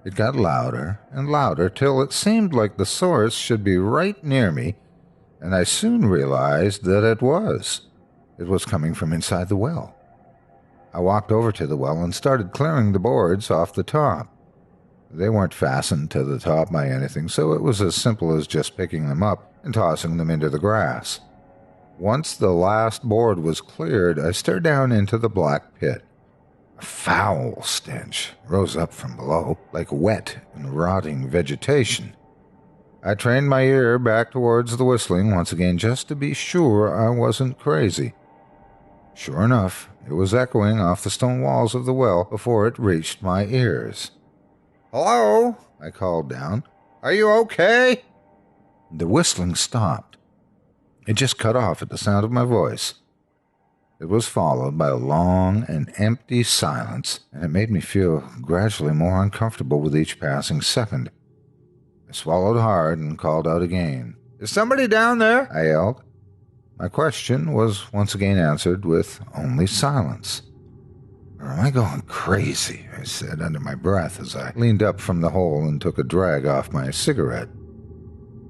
It got louder and louder till it seemed like the source should be right near me, and I soon realized that it was. It was coming from inside the well. I walked over to the well and started clearing the boards off the top. They weren't fastened to the top by anything, so it was as simple as just picking them up and tossing them into the grass. Once the last board was cleared, I stared down into the black pit. A foul stench rose up from below, like wet and rotting vegetation. I trained my ear back towards the whistling once again just to be sure I wasn't crazy. Sure enough, it was echoing off the stone walls of the well before it reached my ears. "Hello?" I called down. "Are you okay?" The whistling stopped. It just cut off at the sound of my voice. It was followed by a long and empty silence, and it made me feel gradually more uncomfortable with each passing second. I swallowed hard and called out again. "Is somebody down there?" I yelled. My question was once again answered with only silence. "Or am I going crazy?" I said under my breath as I leaned up from the hole and took a drag off my cigarette.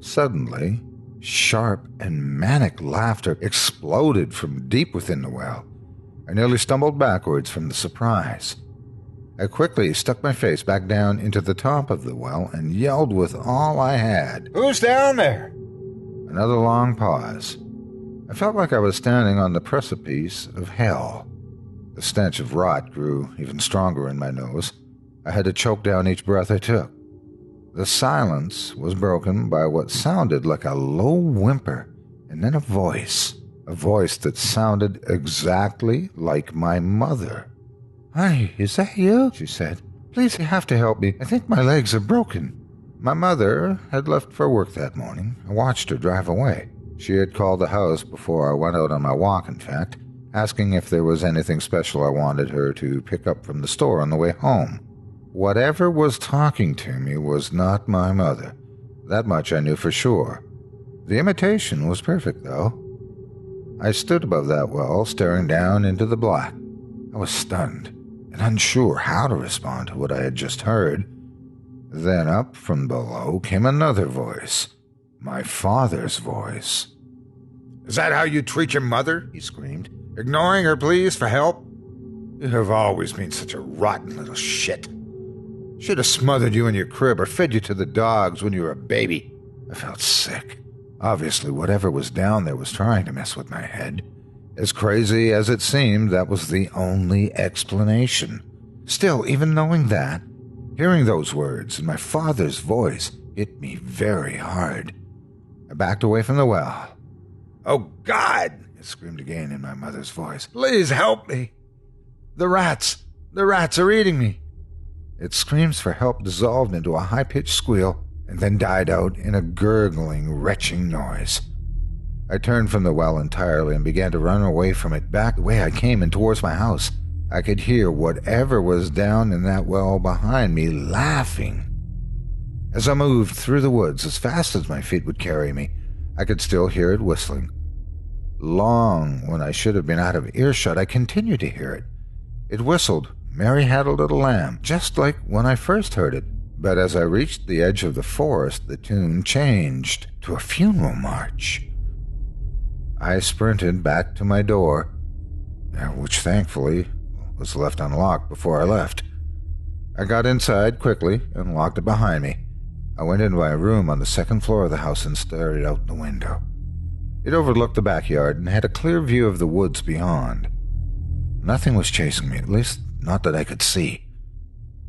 Suddenly, sharp and manic laughter exploded from deep within the well. I nearly stumbled backwards from the surprise. I quickly stuck my face back down into the top of the well and yelled with all I had, "Who's down there?" Another long pause. I felt like I was standing on the precipice of hell. The stench of rot grew even stronger in my nose. I had to choke down each breath I took. The silence was broken by what sounded like a low whimper, and then a voice that sounded exactly like my mother. "Hi, is that you?" she said. "Please, you have to help me. I think my legs are broken." My mother had left for work that morning. I watched her drive away. She had called the house before I went out on my walk, in fact, asking if there was anything special I wanted her to pick up from the store on the way home. Whatever was talking to me was not my mother. That much I knew for sure. The imitation was perfect, though. I stood above that well, staring down into the black. I was stunned and unsure how to respond to what I had just heard. Then up from below came another voice, my father's voice. "Is that how you treat your mother?" he screamed. "Ignoring her pleas for help? You have always been such a rotten little shit. Should have smothered you in your crib or fed you to the dogs when you were a baby." I felt sick. Obviously, whatever was down there was trying to mess with my head. As crazy as it seemed, that was the only explanation. Still, even knowing that, hearing those words in my father's voice hit me very hard. I backed away from the well. "Oh, God!" I screamed again in my mother's voice. "Please help me! The rats are eating me!" Its screams for help dissolved into a high-pitched squeal and then died out in a gurgling, retching noise. I turned from the well entirely and began to run away from it back the way I came and towards my house. I could hear whatever was down in that well behind me laughing. As I moved through the woods as fast as my feet would carry me, I could still hear it whistling. Long when I should have been out of earshot, I continued to hear it. It whistled, "Mary Had a Little Lamb," just like when I first heard it. But as I reached the edge of the forest, the tune changed to a funeral march. I sprinted back to my door, which thankfully was left unlocked before I left. I got inside quickly and locked it behind me. I went into my room on the second floor of the house and stared out the window. It overlooked the backyard and had a clear view of the woods beyond. Nothing was chasing me, at least not that I could see.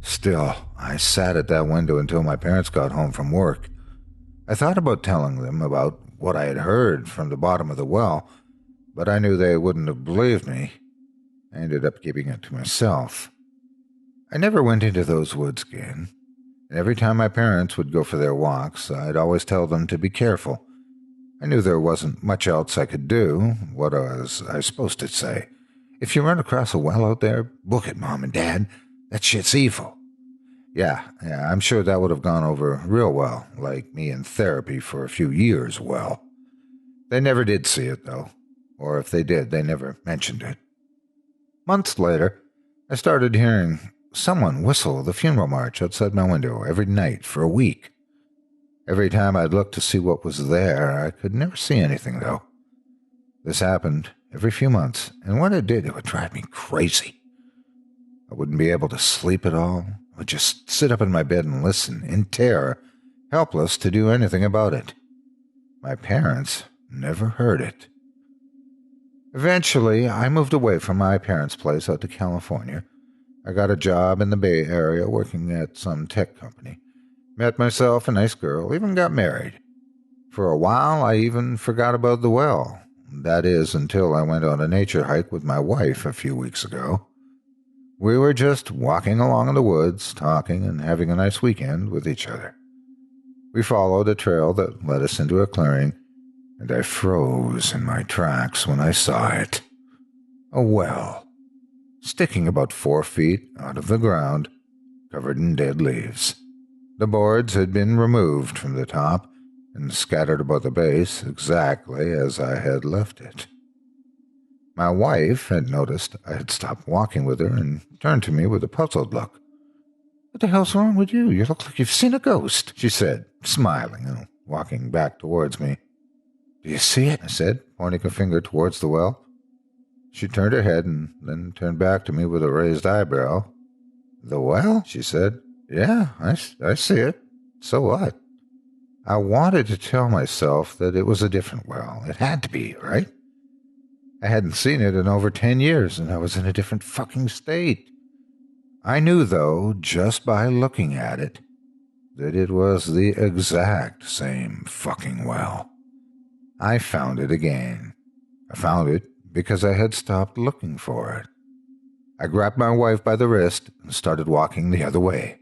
Still, I sat at that window until my parents got home from work. I thought about telling them about what I had heard from the bottom of the well, but I knew they wouldn't have believed me. I ended up keeping it to myself. I never went into those woods again. Every time my parents would go for their walks, I'd always tell them to be careful. I knew there wasn't much else I could do. What was I supposed to say? If you run across a well out there, book it, Mom and Dad. That shit's evil. Yeah, I'm sure that would have gone over real well, like me in therapy for a few years well. They never did see it, though. Or if they did, they never mentioned it. Months later, I started hearing someone whistle the funeral march outside my window every night for a week. Every time I'd look to see what was there, I could never see anything, though. This happened every few months, and when it did, it would drive me crazy. I wouldn't be able to sleep at all. I would just sit up in my bed and listen, in terror, helpless to do anything about it. My parents never heard it. Eventually, I moved away from my parents' place out to California. I got a job in the Bay Area working at some tech company. Met myself a nice girl, even got married. For a while, I even forgot about the well. That is, until I went on a nature hike with my wife a few weeks ago. We were just walking along in the woods, talking and having a nice weekend with each other. We followed a trail that led us into a clearing, and I froze in my tracks when I saw it. A well, sticking about 4 feet out of the ground, covered in dead leaves. The boards had been removed from the top and scattered about the base exactly as I had left it. My wife had noticed I had stopped walking with her and turned to me with a puzzled look. "What the hell's wrong with you? You look like you've seen a ghost," she said, smiling and walking back towards me. "Do you see it?" I said, pointing a finger towards the well. She turned her head and then turned back to me with a raised eyebrow. "The well?" she said. "Yeah, I see it. So what?" I wanted to tell myself that it was a different well. It had to be, right? I hadn't seen it in over 10 years, and I was in a different fucking state. I knew, though, just by looking at it, that it was the exact same fucking well. I found it again. I found it because I had stopped looking for it. I grabbed my wife by the wrist and started walking the other way.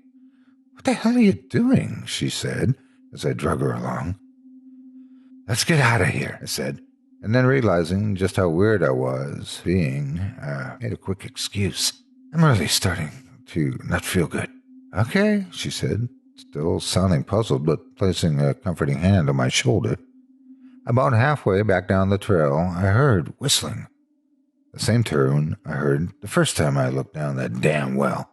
"What the hell are you doing?" she said as I drug her along. "Let's get out of here," I said, and then realizing just how weird I was being, made a quick excuse. "I'm really starting to not feel good." "Okay," she said, still sounding puzzled but placing a comforting hand on my shoulder. About halfway back down the trail, I heard whistling. The same tune I heard the first time I looked down that damn well.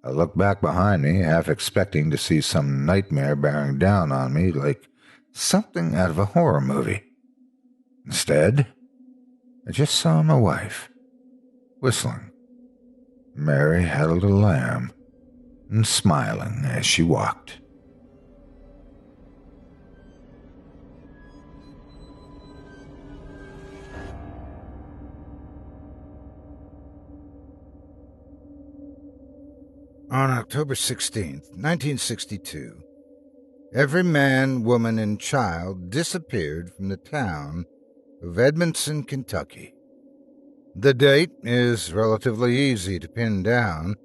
I looked back behind me, half expecting to see some nightmare bearing down on me like something out of a horror movie. Instead, I just saw my wife, whistling. Mary had a little lamb, and smiling as she walked. On October 16th, 1962, every man, woman, and child disappeared from the town of Edmonson, Kentucky. The date is relatively easy to pin down.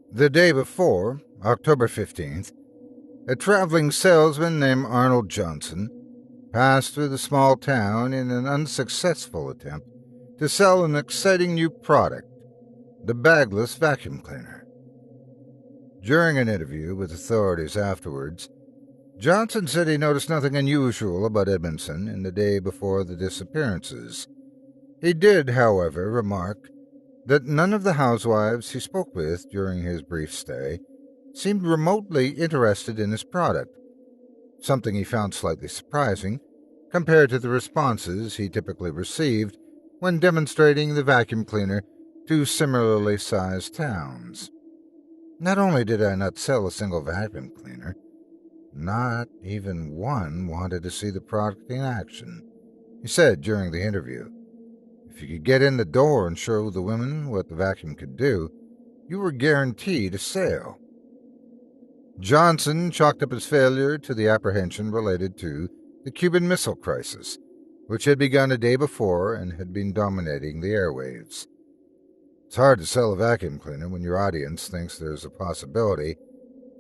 The day before, October 15th, a traveling salesman named Arnold Johnson passed through the small town in an unsuccessful attempt to sell an exciting new product, the bagless vacuum cleaner. During an interview with authorities afterwards, Johnson said he noticed nothing unusual about Edmonson in the day before the disappearances. He did, however, remark that none of the housewives he spoke with during his brief stay seemed remotely interested in his product, something he found slightly surprising compared to the responses he typically received when demonstrating the vacuum cleaner to similarly sized towns. "Not only did I not sell a single vacuum cleaner, not even one wanted to see the product in action," he said during the interview. "If you could get in the door and show the women what the vacuum could do, you were guaranteed a sale." Johnson chalked up his failure to the apprehension related to the Cuban Missile Crisis, which had begun a day before and had been dominating the airwaves. "It's hard to sell a vacuum cleaner when your audience thinks there's a possibility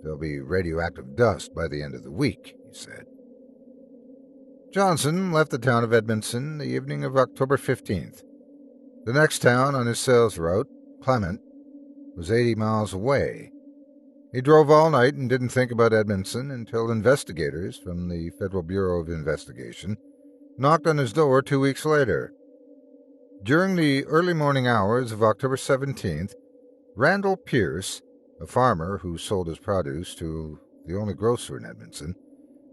there'll be radioactive dust by the end of the week," he said. Johnson left the town of Edmonson the evening of October 15th. The next town on his sales route, Clement, was 80 miles away. He drove all night and didn't think about Edmonson until investigators from the Federal Bureau of Investigation knocked on his door 2 weeks later. During the early morning hours of October 17th, Randall Pierce, a farmer who sold his produce to the only grocer in Edmonson,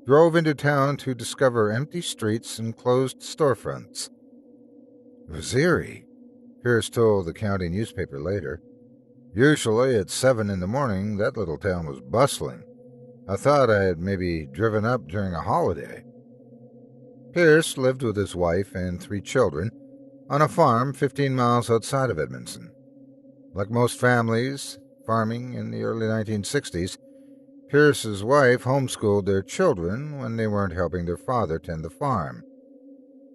drove into town to discover empty streets and closed storefronts. It was eerie, Pierce told the county newspaper later. Usually at 7 in the morning, that little town was bustling. I thought I had maybe driven up during a holiday. Pierce lived with his wife and 3 children on a farm 15 miles outside of Edmonson. Like most families farming in the early 1960s, Pierce's wife homeschooled their children when they weren't helping their father tend the farm.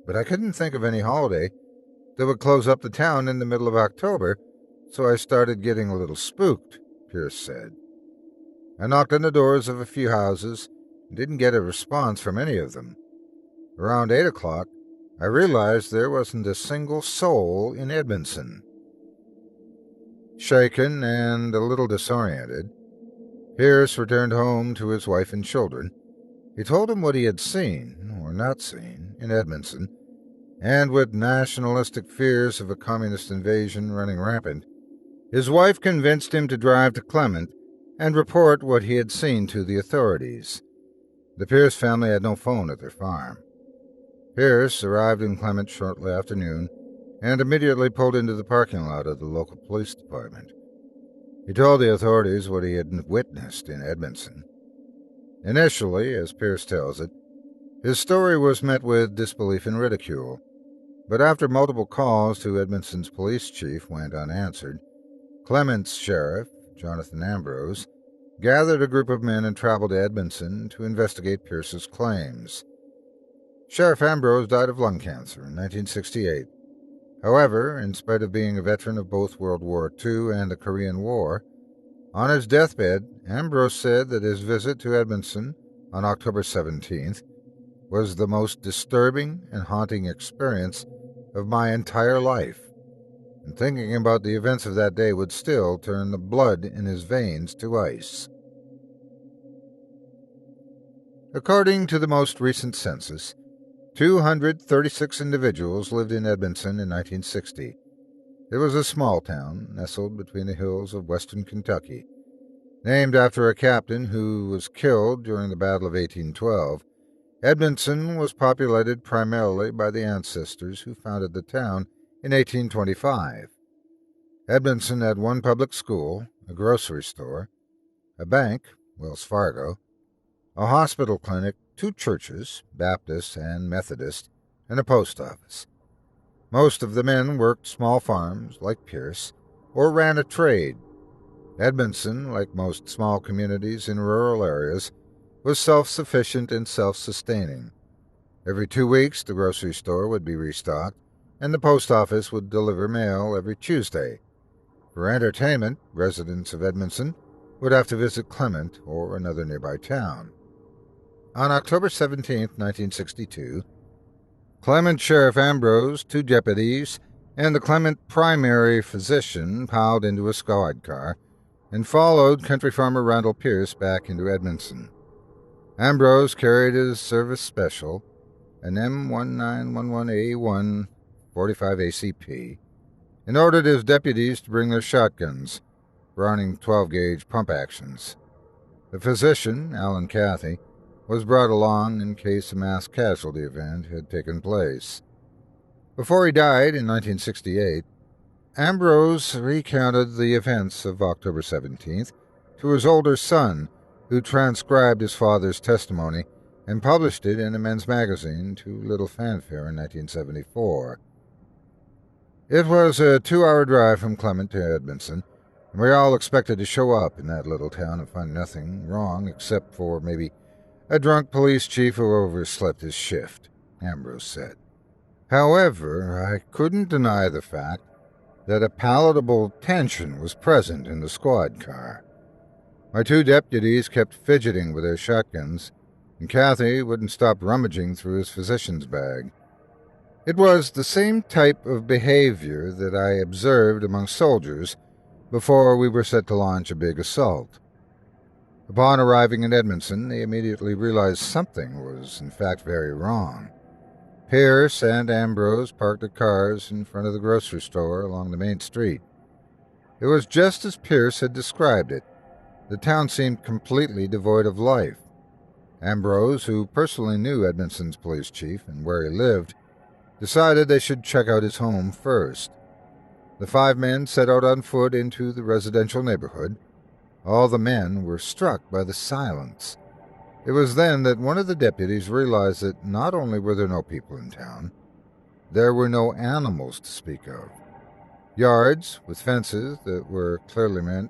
But I couldn't think of any holiday that would close up the town in the middle of October, so I started getting a little spooked, Pierce said. I knocked on the doors of a few houses and didn't get a response from any of them. Around 8 o'clock, I realized there wasn't a single soul in Edmonson. Shaken and a little disoriented, Pierce returned home to his wife and children. He told them what he had seen, or not seen, in Edmonson, and with nationalistic fears of a communist invasion running rampant, his wife convinced him to drive to Clement and report what he had seen to the authorities. The Pierce family had no phone at their farm. Pierce arrived in Clement shortly after noon and immediately pulled into the parking lot of the local police department. He told the authorities what he had witnessed in Edmonson. Initially, as Pierce tells it, his story was met with disbelief and ridicule, but after multiple calls to Edmonson's police chief went unanswered, Clement's sheriff, Jonathan Ambrose, gathered a group of men and traveled to Edmonson to investigate Pierce's claims. Sheriff Ambrose died of lung cancer in 1968. However, in spite of being a veteran of both World War II and the Korean War, on his deathbed, Ambrose said that his visit to Edmonson on October 17th was the most disturbing and haunting experience of my entire life, and thinking about the events of that day would still turn the blood in his veins to ice. According to the most recent census, 236 individuals lived in Edmonson in 1960. It was a small town nestled between the hills of western Kentucky. Named after a captain who was killed during the Battle of 1812, Edmonson was populated primarily by the ancestors who founded the town in 1825. Edmonson had one public school, a grocery store, a bank, Wells Fargo, a hospital clinic, 2 churches, Baptist and Methodist, and a post office. Most of the men worked small farms, like Pierce, or ran a trade. Edmonson, like most small communities in rural areas, was self-sufficient and self-sustaining. Every 2 weeks, the grocery store would be restocked, and the post office would deliver mail every Tuesday. For entertainment, residents of Edmonson would have to visit Clement or another nearby town. On October 17, 1962, Clement Sheriff Ambrose, 2 deputies, and the Clement primary physician piled into a squad car and followed country farmer Randall Pierce back into Edmonson. Ambrose carried his service special, an M1911A1 45 ACP, and ordered his deputies to bring their shotguns, Browning 12-gauge pump actions. The physician, Alan Cathy, was brought along in case a mass casualty event had taken place. Before he died in 1968, Ambrose recounted the events of October 17th to his older son, who transcribed his father's testimony and published it in a men's magazine to little fanfare in 1974. It was a 2-hour drive from Clement to Edmonson, and we all expected to show up in that little town and find nothing wrong except for maybe a drunk police chief who overslept his shift, Ambrose said. However, I couldn't deny the fact that a palatable tension was present in the squad car. My 2 deputies kept fidgeting with their shotguns, and Cathy wouldn't stop rummaging through his physician's bag. It was the same type of behavior that I observed among soldiers before we were set to launch a big assault. Upon arriving in Edmonson, they immediately realized something was in fact very wrong. Pierce and Ambrose parked their cars in front of the grocery store along the main street. It was just as Pierce had described it. The town seemed completely devoid of life. Ambrose, who personally knew Edmonson's police chief and where he lived, decided they should check out his home first. The 5 men set out on foot into the residential neighborhood. All the men were struck by the silence. It was then that one of the deputies realized that not only were there no people in town, there were no animals to speak of. Yards with fences that were clearly meant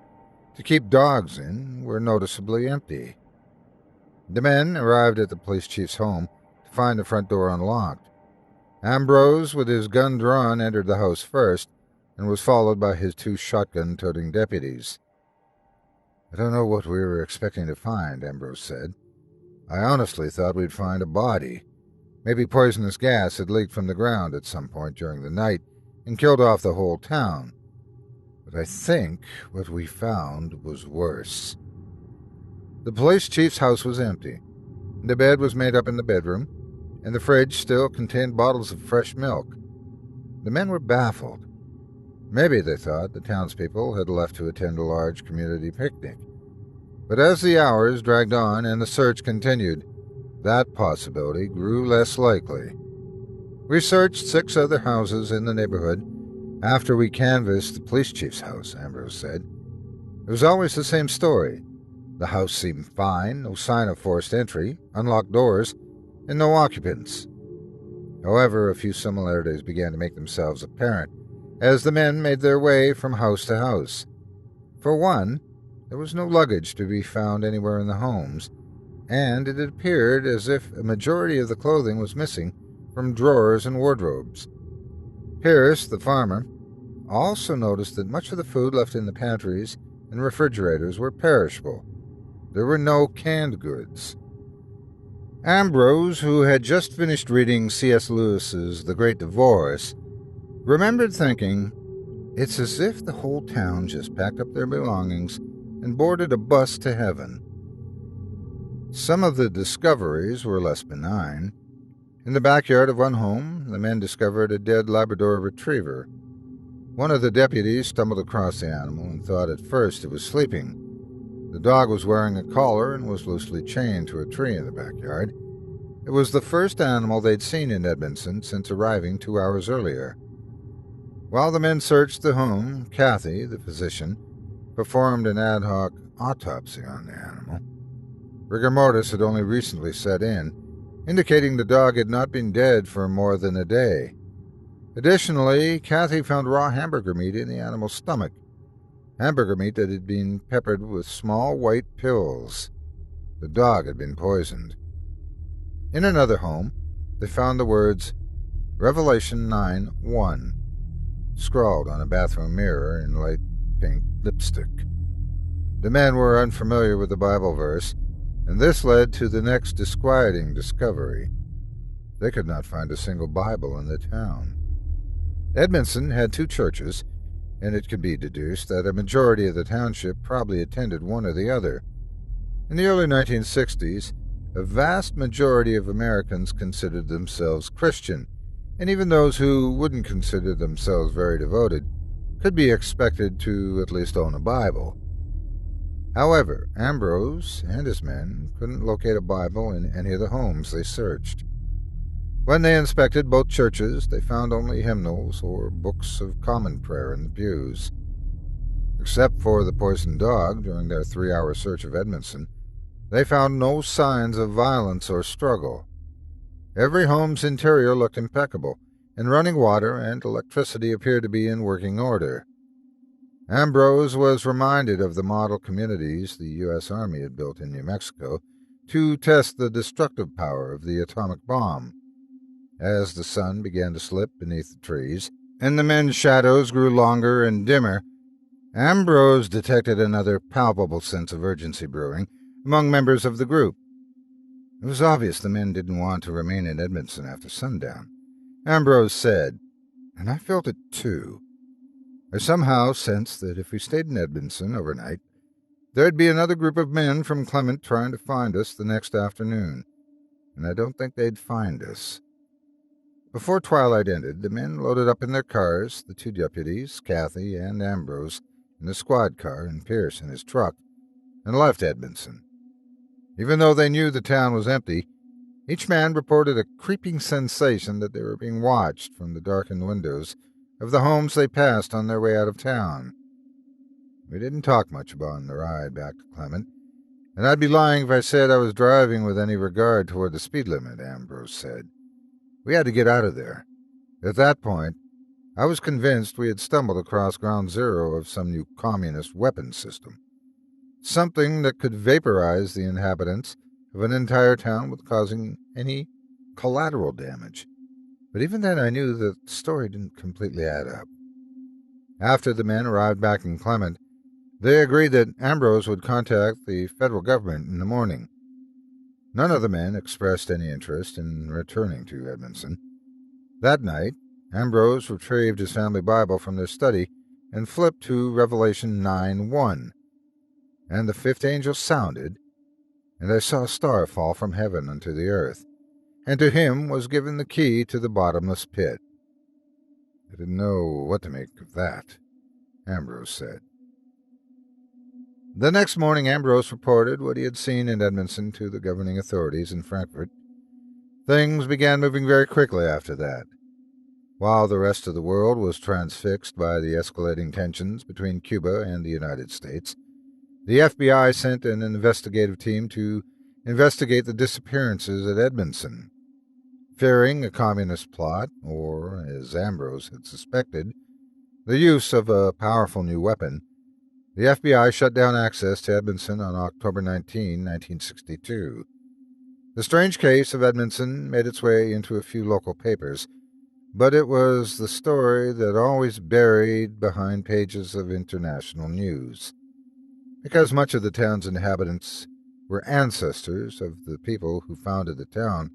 to keep dogs in were noticeably empty. The men arrived at the police chief's home to find the front door unlocked. Ambrose, with his gun drawn, entered the house first and was followed by his 2 shotgun-toting deputies. "I don't know what we were expecting to find," Ambrose said. "I honestly thought we'd find a body. Maybe poisonous gas had leaked from the ground at some point during the night and killed off the whole town. But I think what we found was worse." The police chief's house was empty. The bed was made up in the bedroom, and the fridge still contained bottles of fresh milk. The men were baffled. Maybe, they thought, the townspeople had left to attend a large community picnic. But as the hours dragged on and the search continued, that possibility grew less likely. We searched 6 other houses in the neighborhood after we canvassed the police chief's house, Ambrose said. It was always the same story. The house seemed fine, no sign of forced entry, unlocked doors, and no occupants. However, a few similarities began to make themselves apparent as the men made their way from house to house. For one, there was no luggage to be found anywhere in the homes, and it appeared as if a majority of the clothing was missing from drawers and wardrobes. Pierce, the farmer, also noticed that much of the food left in the pantries and refrigerators were perishable. There were no canned goods. Ambrose, who had just finished reading C.S. Lewis's The Great Divorce, remembered thinking, "It's as if the whole town just packed up their belongings and boarded a bus to heaven." Some of the discoveries were less benign. In the backyard of one home, the men discovered a dead Labrador retriever. One of the deputies stumbled across the animal and thought at first it was sleeping. The dog was wearing a collar and was loosely chained to a tree in the backyard. It was the first animal they'd seen in Edmonson since arriving 2 hours earlier. While the men searched the home, Kathy, the physician, performed an ad hoc autopsy on the animal. Rigor mortis had only recently set in, indicating the dog had not been dead for more than a day. Additionally, Kathy found raw hamburger meat in the animal's stomach, hamburger meat that had been peppered with small white pills. The dog had been poisoned. In another home, they found the words Revelation 9:1 scrawled on a bathroom mirror in light pink lipstick. The men were unfamiliar with the Bible verse, and this led to the next disquieting discovery. They could not find a single Bible in the town. Edmonson had 2 churches, and it could be deduced that a majority of the township probably attended one or the other. In the early 1960s, a vast majority of Americans considered themselves Christian, and even those who wouldn't consider themselves very devoted could be expected to at least own a Bible. However, Ambrose and his men couldn't locate a Bible in any of the homes they searched. When they inspected both churches, they found only hymnals or books of common prayer in the pews. Except for the poisoned dog during their 3-hour search of Edmonson, they found no signs of violence or struggle. Every home's interior looked impeccable, and running water and electricity appeared to be in working order. Ambrose was reminded of the model communities the U.S. Army had built in New Mexico to test the destructive power of the atomic bomb. As the sun began to slip beneath the trees, and the men's shadows grew longer and dimmer, Ambrose detected another palpable sense of urgency brewing among members of the group. It was obvious the men didn't want to remain in Edmonson after sundown. Ambrose said, and I felt it too. I somehow sensed that if we stayed in Edmonson overnight, there'd be another group of men from Clement trying to find us the next afternoon, and I don't think they'd find us. Before twilight ended, the men loaded up in their cars, the two deputies, Kathy and Ambrose, in the squad car and Pierce in his truck, and left Edmonson. Even though they knew the town was empty, each man reported a creeping sensation that they were being watched from the darkened windows of the homes they passed on their way out of town. We didn't talk much about the ride back to Clement, and I'd be lying if I said I was driving with any regard toward the speed limit, Ambrose said. We had to get out of there. At that point, I was convinced we had stumbled across ground zero of some new communist weapon system. Something that could vaporize the inhabitants of an entire town without causing any collateral damage. But even then I knew that the story didn't completely add up. After the men arrived back in Clement, they agreed that Ambrose would contact the federal government in the morning. None of the men expressed any interest in returning to Edmonson. That night, Ambrose retrieved his family Bible from their study and flipped to Revelation 9:1. And the fifth angel sounded, and I saw a star fall from heaven unto the earth, and to him was given the key to the bottomless pit. I didn't know what to make of that, Ambrose said. The next morning Ambrose reported what he had seen in Edmonson to the governing authorities in Frankfurt. Things began moving very quickly after that. While the rest of the world was transfixed by the escalating tensions between Cuba and the United States, the FBI sent an investigative team to investigate the disappearances at Edmonson. Fearing a communist plot, or, as Ambrose had suspected, the use of a powerful new weapon, the FBI shut down access to Edmonson on October 19, 1962. The strange case of Edmonson made its way into a few local papers, but it was the story that always buried behind pages of international news. Because much of the town's inhabitants were ancestors of the people who founded the town,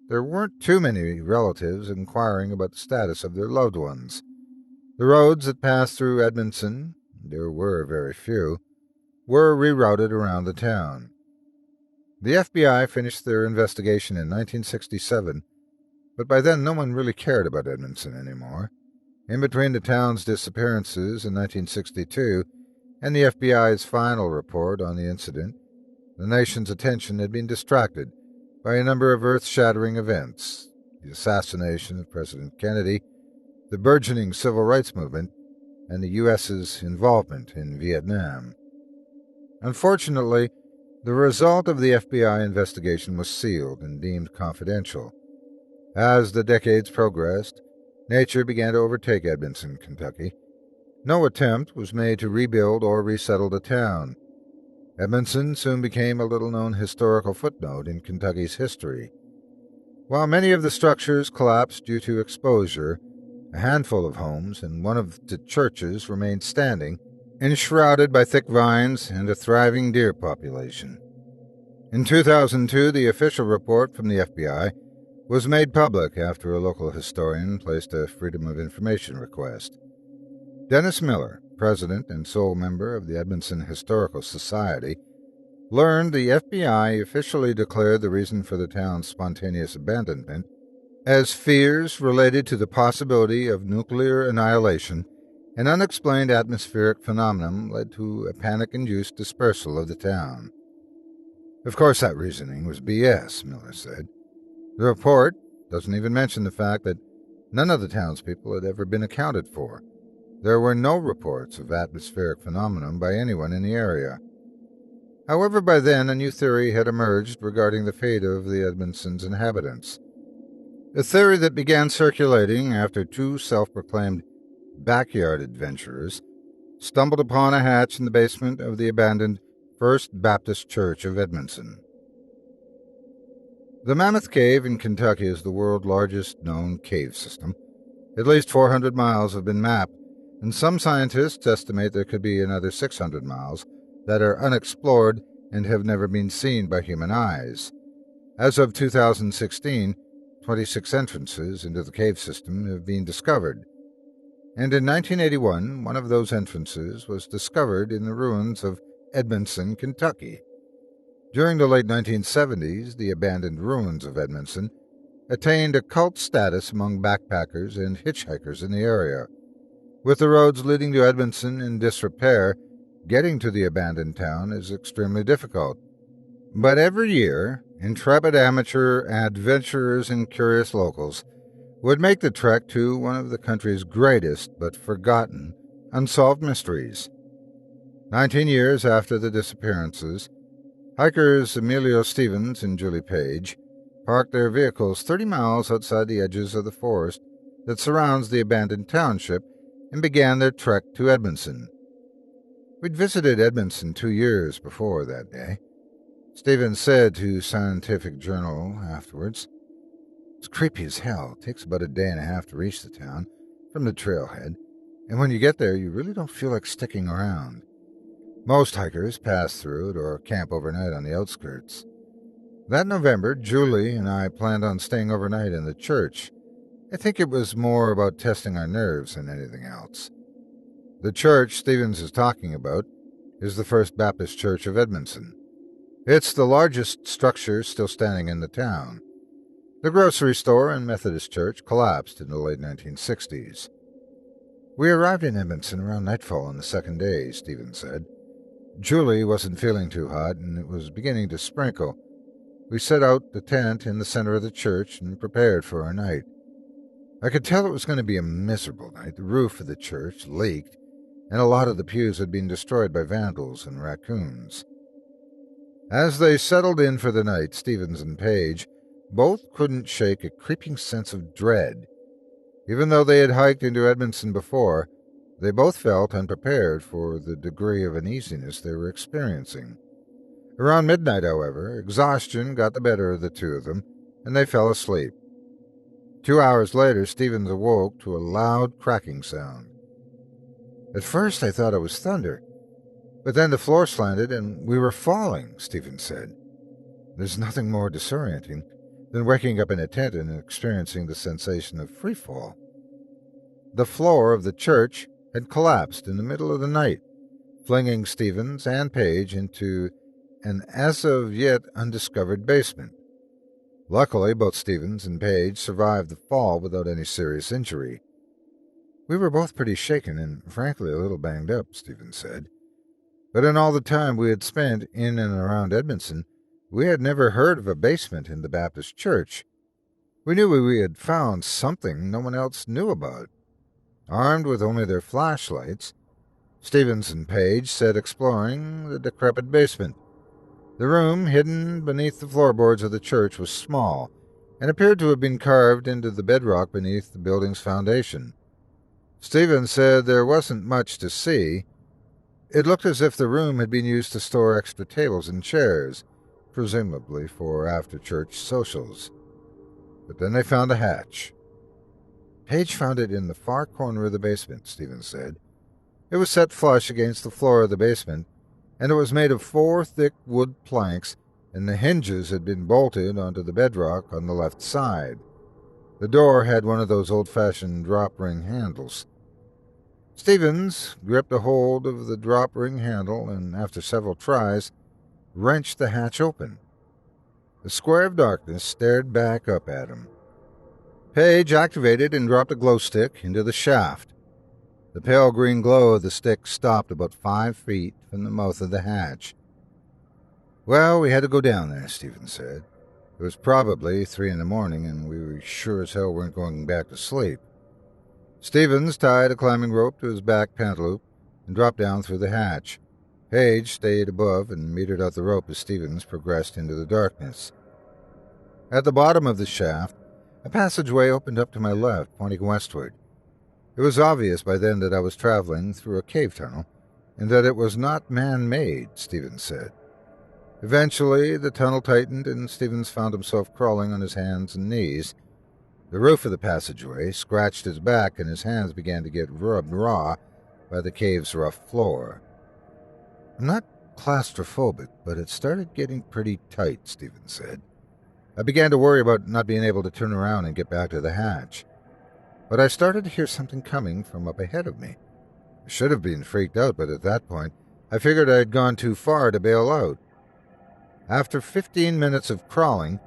there weren't too many relatives inquiring about the status of their loved ones. The roads that passed through Edmonson, there were very few, were rerouted around the town. The FBI finished their investigation in 1967, but by then no one really cared about Edmonson anymore. In between the town's disappearances in 1962 and the FBI's final report on the incident, the nation's attention had been distracted by a number of earth-shattering events: the assassination of President Kennedy, the burgeoning civil rights movement, and the U.S.'s involvement in Vietnam. Unfortunately, the result of the FBI investigation was sealed and deemed confidential. As the decades progressed, nature began to overtake Edmonson, Kentucky. No attempt was made to rebuild or resettle the town. Edmonson soon became a little-known historical footnote in Kentucky's history. While many of the structures collapsed due to exposure, a handful of homes and one of the churches remained standing, enshrouded by thick vines and a thriving deer population. In 2002, the official report from the FBI was made public after a local historian placed a Freedom of Information request. Dennis Miller, president and sole member of the Edmonson Historical Society, learned the FBI officially declared the reason for the town's spontaneous abandonment as fears related to the possibility of nuclear annihilation. An unexplained atmospheric phenomenon led to a panic-induced dispersal of the town. Of course, that reasoning was BS, Miller said. The report doesn't even mention the fact that none of the townspeople had ever been accounted for. There were no reports of atmospheric phenomenon by anyone in the area. However, by then a new theory had emerged regarding the fate of the Edmonson's inhabitants. A theory that began circulating after two self-proclaimed backyard adventurers stumbled upon a hatch in the basement of the abandoned First Baptist Church of Edmonson. The Mammoth Cave in Kentucky is the world's largest known cave system. At least 400 miles have been mapped, and some scientists estimate there could be another 600 miles that are unexplored and have never been seen by human eyes. As of 2016, 26 entrances into the cave system have been discovered, and in 1981 one of those entrances was discovered in the ruins of Edmonson, Kentucky. During the late 1970s, the abandoned ruins of Edmonson attained a cult status among backpackers and hitchhikers in the area. With the roads leading to Edmonson in disrepair, getting to the abandoned town is extremely difficult. But every year, intrepid amateur adventurers and curious locals would make the trek to one of the country's greatest but forgotten unsolved mysteries. 19 years after the disappearances, hikers Emilio Stevens and Julie Page parked their vehicles 30 miles outside the edges of the forest that surrounds the abandoned township and began their trek to Edmonson. We'd visited Edmonson 2 years before that day. Stevens said to Scientific Journal afterwards, "It's creepy as hell. It takes about a day and a half to reach the town from the trailhead, and when you get there, you really don't feel like sticking around. Most hikers pass through it or camp overnight on the outskirts. That November, Julie and I planned on staying overnight in the church. I think it was more about testing our nerves than anything else." The church Stevens is talking about is the First Baptist Church of Edmonson. It's the largest structure still standing in the town. The grocery store and Methodist church collapsed in the late 1960s. "We arrived in Edmonson around nightfall on the second day," Stevens said. "Julie wasn't feeling too hot, and it was beginning to sprinkle. We set out the tent in the center of the church and prepared for our night. I could tell it was going to be a miserable night. The roof of the church leaked, and a lot of the pews had been destroyed by vandals and raccoons." As they settled in for the night, Stevens and Page both couldn't shake a creeping sense of dread. Even though they had hiked into Edmonson before, they both felt unprepared for the degree of uneasiness they were experiencing. Around midnight, however, exhaustion got the better of the two of them, and they fell asleep. 2 hours later, Stevens awoke to a loud cracking sound. "At first I thought it was thunder, but then the floor slanted and we were falling," Stevens said. "There's nothing more disorienting than waking up in a tent and experiencing the sensation of free fall." The floor of the church had collapsed in the middle of the night, flinging Stevens and Page into an as-of-yet undiscovered basement. Luckily, both Stevens and Page survived the fall without any serious injury. "We were both pretty shaken and, frankly, a little banged up," Stevens said. "But in all the time we had spent in and around Edmonson, we had never heard of a basement in the Baptist church. We knew we had found something no one else knew about." Armed with only their flashlights, Stevens and Page set exploring the decrepit basement. The room, hidden beneath the floorboards of the church, was small and appeared to have been carved into the bedrock beneath the building's foundation. Stevens said there wasn't much to see. It looked as if the room had been used to store extra tables and chairs, presumably for after-church socials. But then they found a hatch. "Page found it in the far corner of the basement," Stevens said. "It was set flush against the floor of the basement, and it was made of 4 thick wood planks, and the hinges had been bolted onto the bedrock on the left side. The door had one of those old-fashioned drop-ring handles." Stevens gripped a hold of the drop-ring handle and, after several tries, wrenched the hatch open. The square of darkness stared back up at him. Page activated and dropped a glow stick into the shaft. The pale green glow of the stick stopped about 5 feet from the mouth of the hatch. "Well, we had to go down there," Stevens said. "It was probably 3 in the morning, and we were sure as hell weren't going back to sleep." Stevens tied a climbing rope to his back pant loop and dropped down through the hatch. Page stayed above and metered out the rope as Stevens progressed into the darkness. At the bottom of the shaft, a passageway opened up to my left, pointing westward. It was obvious by then that I was traveling through a cave tunnel, and that it was not man-made, Stevens said. Eventually, the tunnel tightened, and Stevens found himself crawling on his hands and knees. The roof of the passageway scratched his back, and his hands began to get rubbed raw by the cave's rough floor. "I'm not claustrophobic, but it started getting pretty tight," Stevens said. I began to worry about not being able to turn around and get back to the hatch. But I started to hear something coming from up ahead of me. I should have been freaked out, but at that point, I figured I had gone too far to bail out. After 15 minutes of crawling,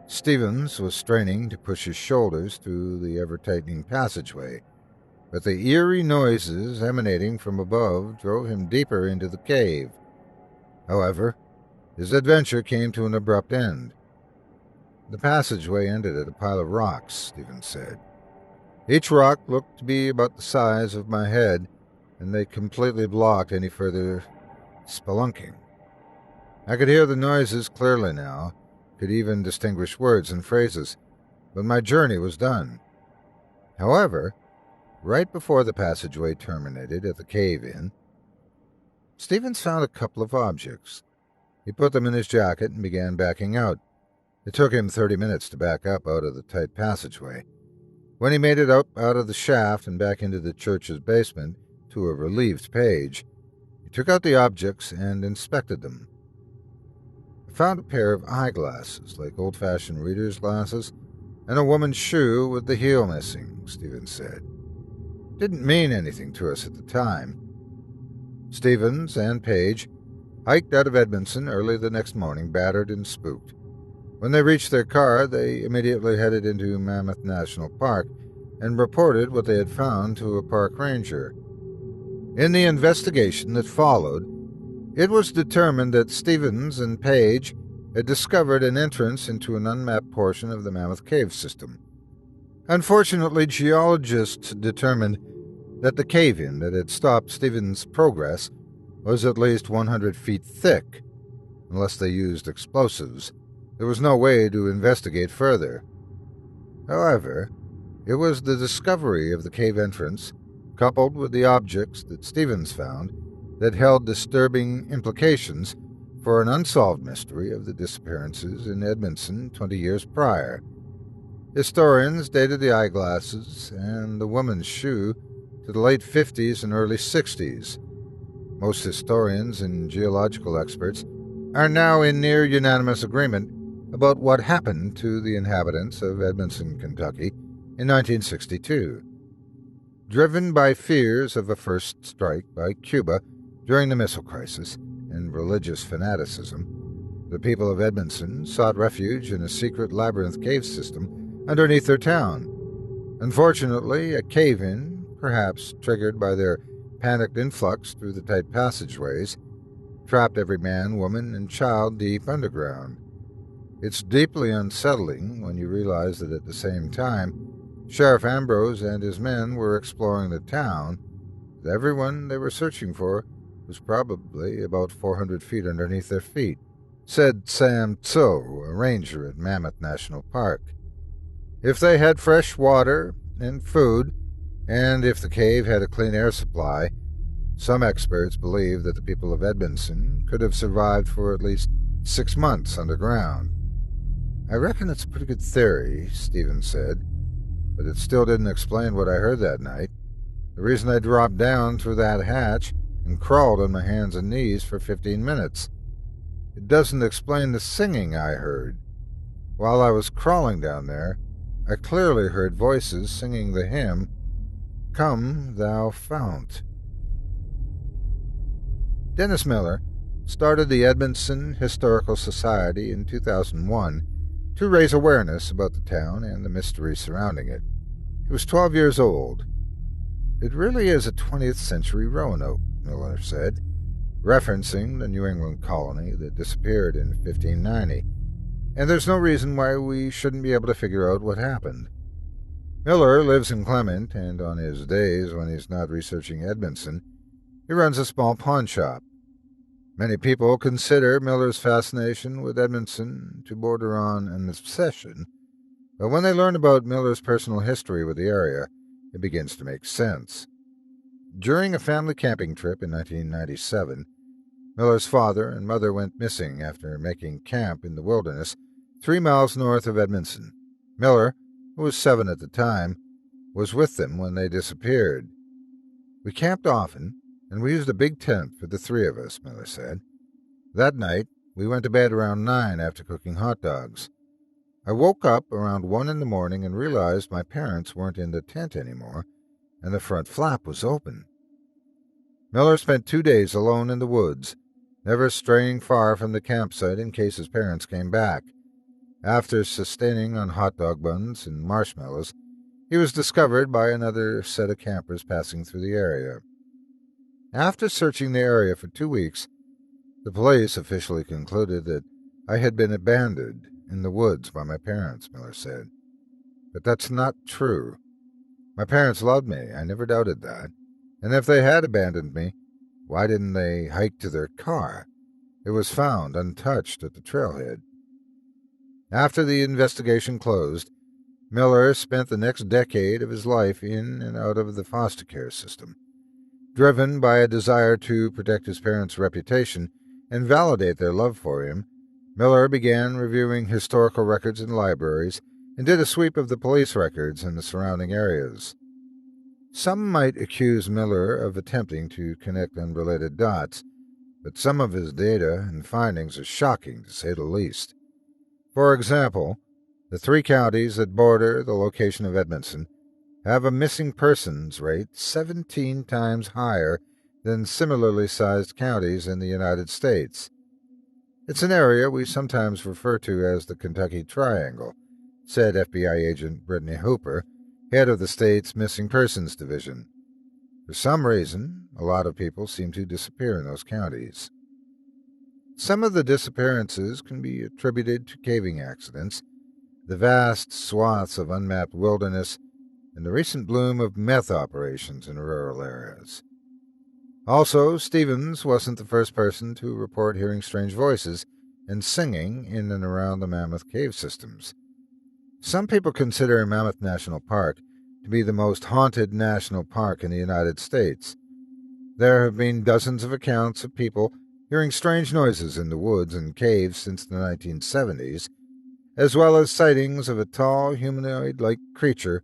Stevens was straining to push his shoulders through the ever-tightening passageway, but the eerie noises emanating from above drove him deeper into the cave. However, his adventure came to an abrupt end. The passageway ended at a pile of rocks, Stevens said. Each rock looked to be about the size of my head, and they completely blocked any further spelunking. I could hear the noises clearly now, could even distinguish words and phrases, but my journey was done. However, right before the passageway terminated at the cave-in, Stevens found a couple of objects. He put them in his jacket and began backing out. It took him 30 minutes to back up out of the tight passageway. When he made it up out of the shaft and back into the church's basement to a relieved Page, he took out the objects and inspected them. I found a pair of eyeglasses, like old-fashioned reader's glasses, and a woman's shoe with the heel missing, Stevens said. It didn't mean anything to us at the time. Stevens and Page hiked out of Edmonson early the next morning, battered and spooked. When they reached their car, they immediately headed into Mammoth National Park and reported what they had found to a park ranger. In the investigation that followed, it was determined that Stevens and Page had discovered an entrance into an unmapped portion of the Mammoth Cave system. Unfortunately, geologists determined that the cave-in that had stopped Stevens' progress was at least 100 feet thick. Unless they used explosives, there was no way to investigate further. However, it was the discovery of the cave entrance, coupled with the objects that Stevens found, that held disturbing implications for an unsolved mystery of the disappearances in Edmonson 20 years prior. Historians dated the eyeglasses and the woman's shoe to the late 50s and early 60s. Most historians and geological experts are now in near unanimous agreement about what happened to the inhabitants of Edmonson, Kentucky in 1962. Driven by fears of a first strike by Cuba during the missile crisis and religious fanaticism, the people of Edmonson sought refuge in a secret labyrinth cave system underneath their town. Unfortunately, a cave-in, perhaps triggered by their panicked influx through the tight passageways, trapped every man, woman, and child deep underground. It's deeply unsettling when you realize that at the same time, Sheriff Ambrose and his men were exploring the town, that everyone they were searching for was probably about 400 feet underneath their feet, said Sam Tso, a ranger at Mammoth National Park. If they had fresh water and food, and if the cave had a clean air supply, some experts believe that the people of Edmonson could have survived for at least 6 months underground. I reckon it's a pretty good theory, Stevens said, but it still didn't explain what I heard that night. The reason I dropped down through that hatch and crawled on my hands and knees for 15 minutes. It doesn't explain the singing I heard. While I was crawling down there, I clearly heard voices singing the hymn, Come Thou Fount. Dennis Miller started the Edmonson Historical Society in 2001 to raise awareness about the town and the mystery surrounding it. He was 12 years old. It really is a 20th century Roanoke, Miller said, referencing the New England colony that disappeared in 1590, and there's no reason why we shouldn't be able to figure out what happened. Miller lives in Clement, and on his days when he's not researching Edmonson, he runs a small pawn shop. Many people consider Miller's fascination with Edmonson to border on an obsession, but when they learn about Miller's personal history with the area, it begins to make sense. During a family camping trip in 1997, Miller's father and mother went missing after making camp in the wilderness 3 miles north of Edmonson. Miller, who was 7 at the time, was with them when they disappeared. We camped often, and we used a big tent for the 3 of us, Miller said. That night, we went to bed around 9 after cooking hot dogs. I woke up around 1 in the morning and realized my parents weren't in the tent anymore, and the front flap was open. Miller spent 2 days alone in the woods, never straying far from the campsite in case his parents came back. After sustaining on hot dog buns and marshmallows, he was discovered by another set of campers passing through the area. After searching the area for 2 weeks, the police officially concluded that I had been abandoned in the woods by my parents, Miller said. But that's not true. My parents loved me, I never doubted that. And if they had abandoned me, why didn't they hike to their car? It was found untouched at the trailhead. After the investigation closed, Miller spent the next decade of his life in and out of the foster care system. Driven by a desire to protect his parents' reputation and validate their love for him, Miller began reviewing historical records in libraries and did a sweep of the police records in the surrounding areas. Some might accuse Miller of attempting to connect unrelated dots, but some of his data and findings are shocking, to say the least. For example, the 3 counties that border the location of Edmonson have a missing persons rate 17 times higher than similarly sized counties in the United States. It's an area we sometimes refer to as the Kentucky Triangle, said FBI agent Brittany Hooper, head of the state's Missing Persons Division. For some reason, a lot of people seem to disappear in those counties. Some of the disappearances can be attributed to caving accidents, the vast swaths of unmapped wilderness, and the recent bloom of meth operations in rural areas. Also, Stevens wasn't the first person to report hearing strange voices and singing in and around the Mammoth Cave systems. Some people consider Mammoth National Park to be the most haunted national park in the United States. There have been dozens of accounts of people hearing strange noises in the woods and caves since the 1970s, as well as sightings of a tall, humanoid-like creature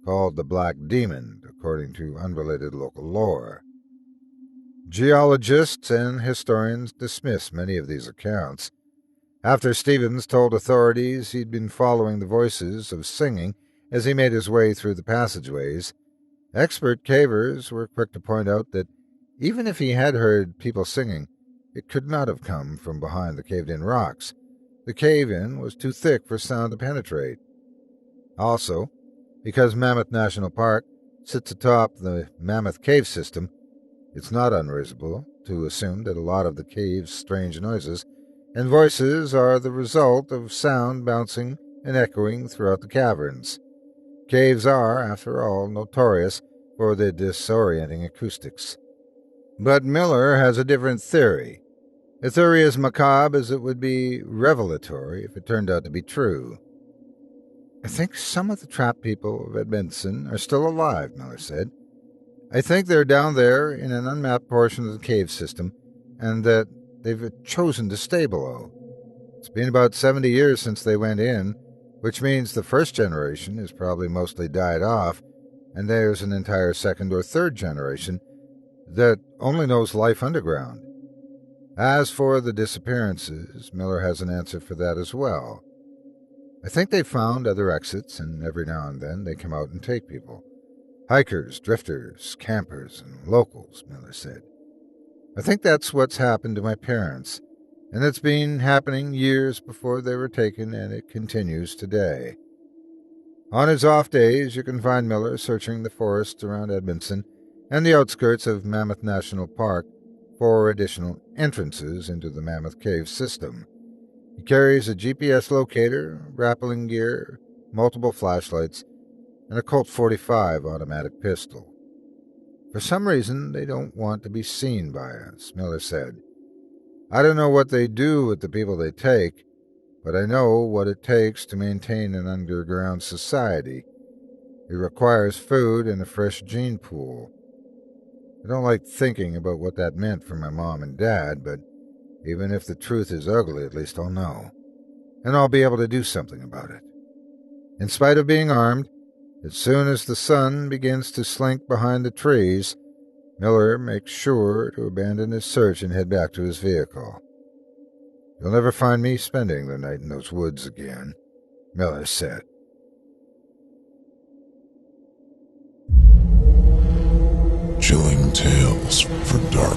called the Black Demon, according to unrelated local lore. Geologists and historians dismiss many of these accounts. After Stevens told authorities he'd been following the voices of singing as he made his way through the passageways, expert cavers were quick to point out that even if he had heard people singing, it could not have come from behind the caved-in rocks. The cave-in was too thick for sound to penetrate. Also, because Mammoth National Park sits atop the Mammoth Cave system, it's not unreasonable to assume that a lot of the cave's strange noises and voices are the result of sound bouncing and echoing throughout the caverns. Caves are, after all, notorious for their disorienting acoustics. But Miller has a different theory. A theory as macabre as it would be revelatory if it turned out to be true. I think some of the trapped people of Edmonson are still alive, Miller said. I think they're down there in an unmapped portion of the cave system, and that they've chosen to stay below. It's been about 70 years since they went in, which means the first generation has probably mostly died off, and there's an entire second or third generation that only knows life underground. As for the disappearances, Miller has an answer for that as well. I think they've found other exits, and every now and then they come out and take people. Hikers, drifters, campers, and locals, Miller said. I think that's what's happened to my parents, and it's been happening years before they were taken, and it continues today. On his off days, you can find Miller searching the forests around Edmonson and the outskirts of Mammoth National Park for additional entrances into the Mammoth Cave system. He carries a GPS locator, grappling gear, multiple flashlights, and a Colt 45 automatic pistol. For some reason, they don't want to be seen by us, Miller said. I don't know what they do with the people they take, but I know what it takes to maintain an underground society. It requires food and a fresh gene pool. I don't like thinking about what that meant for my mom and dad, but even if the truth is ugly, at least I'll know. And I'll be able to do something about it. In spite of being armed, as soon as the sun begins to slink behind the trees, Miller makes sure to abandon his search and head back to his vehicle. You'll never find me spending the night in those woods again. Miller said. Chilling tales for dark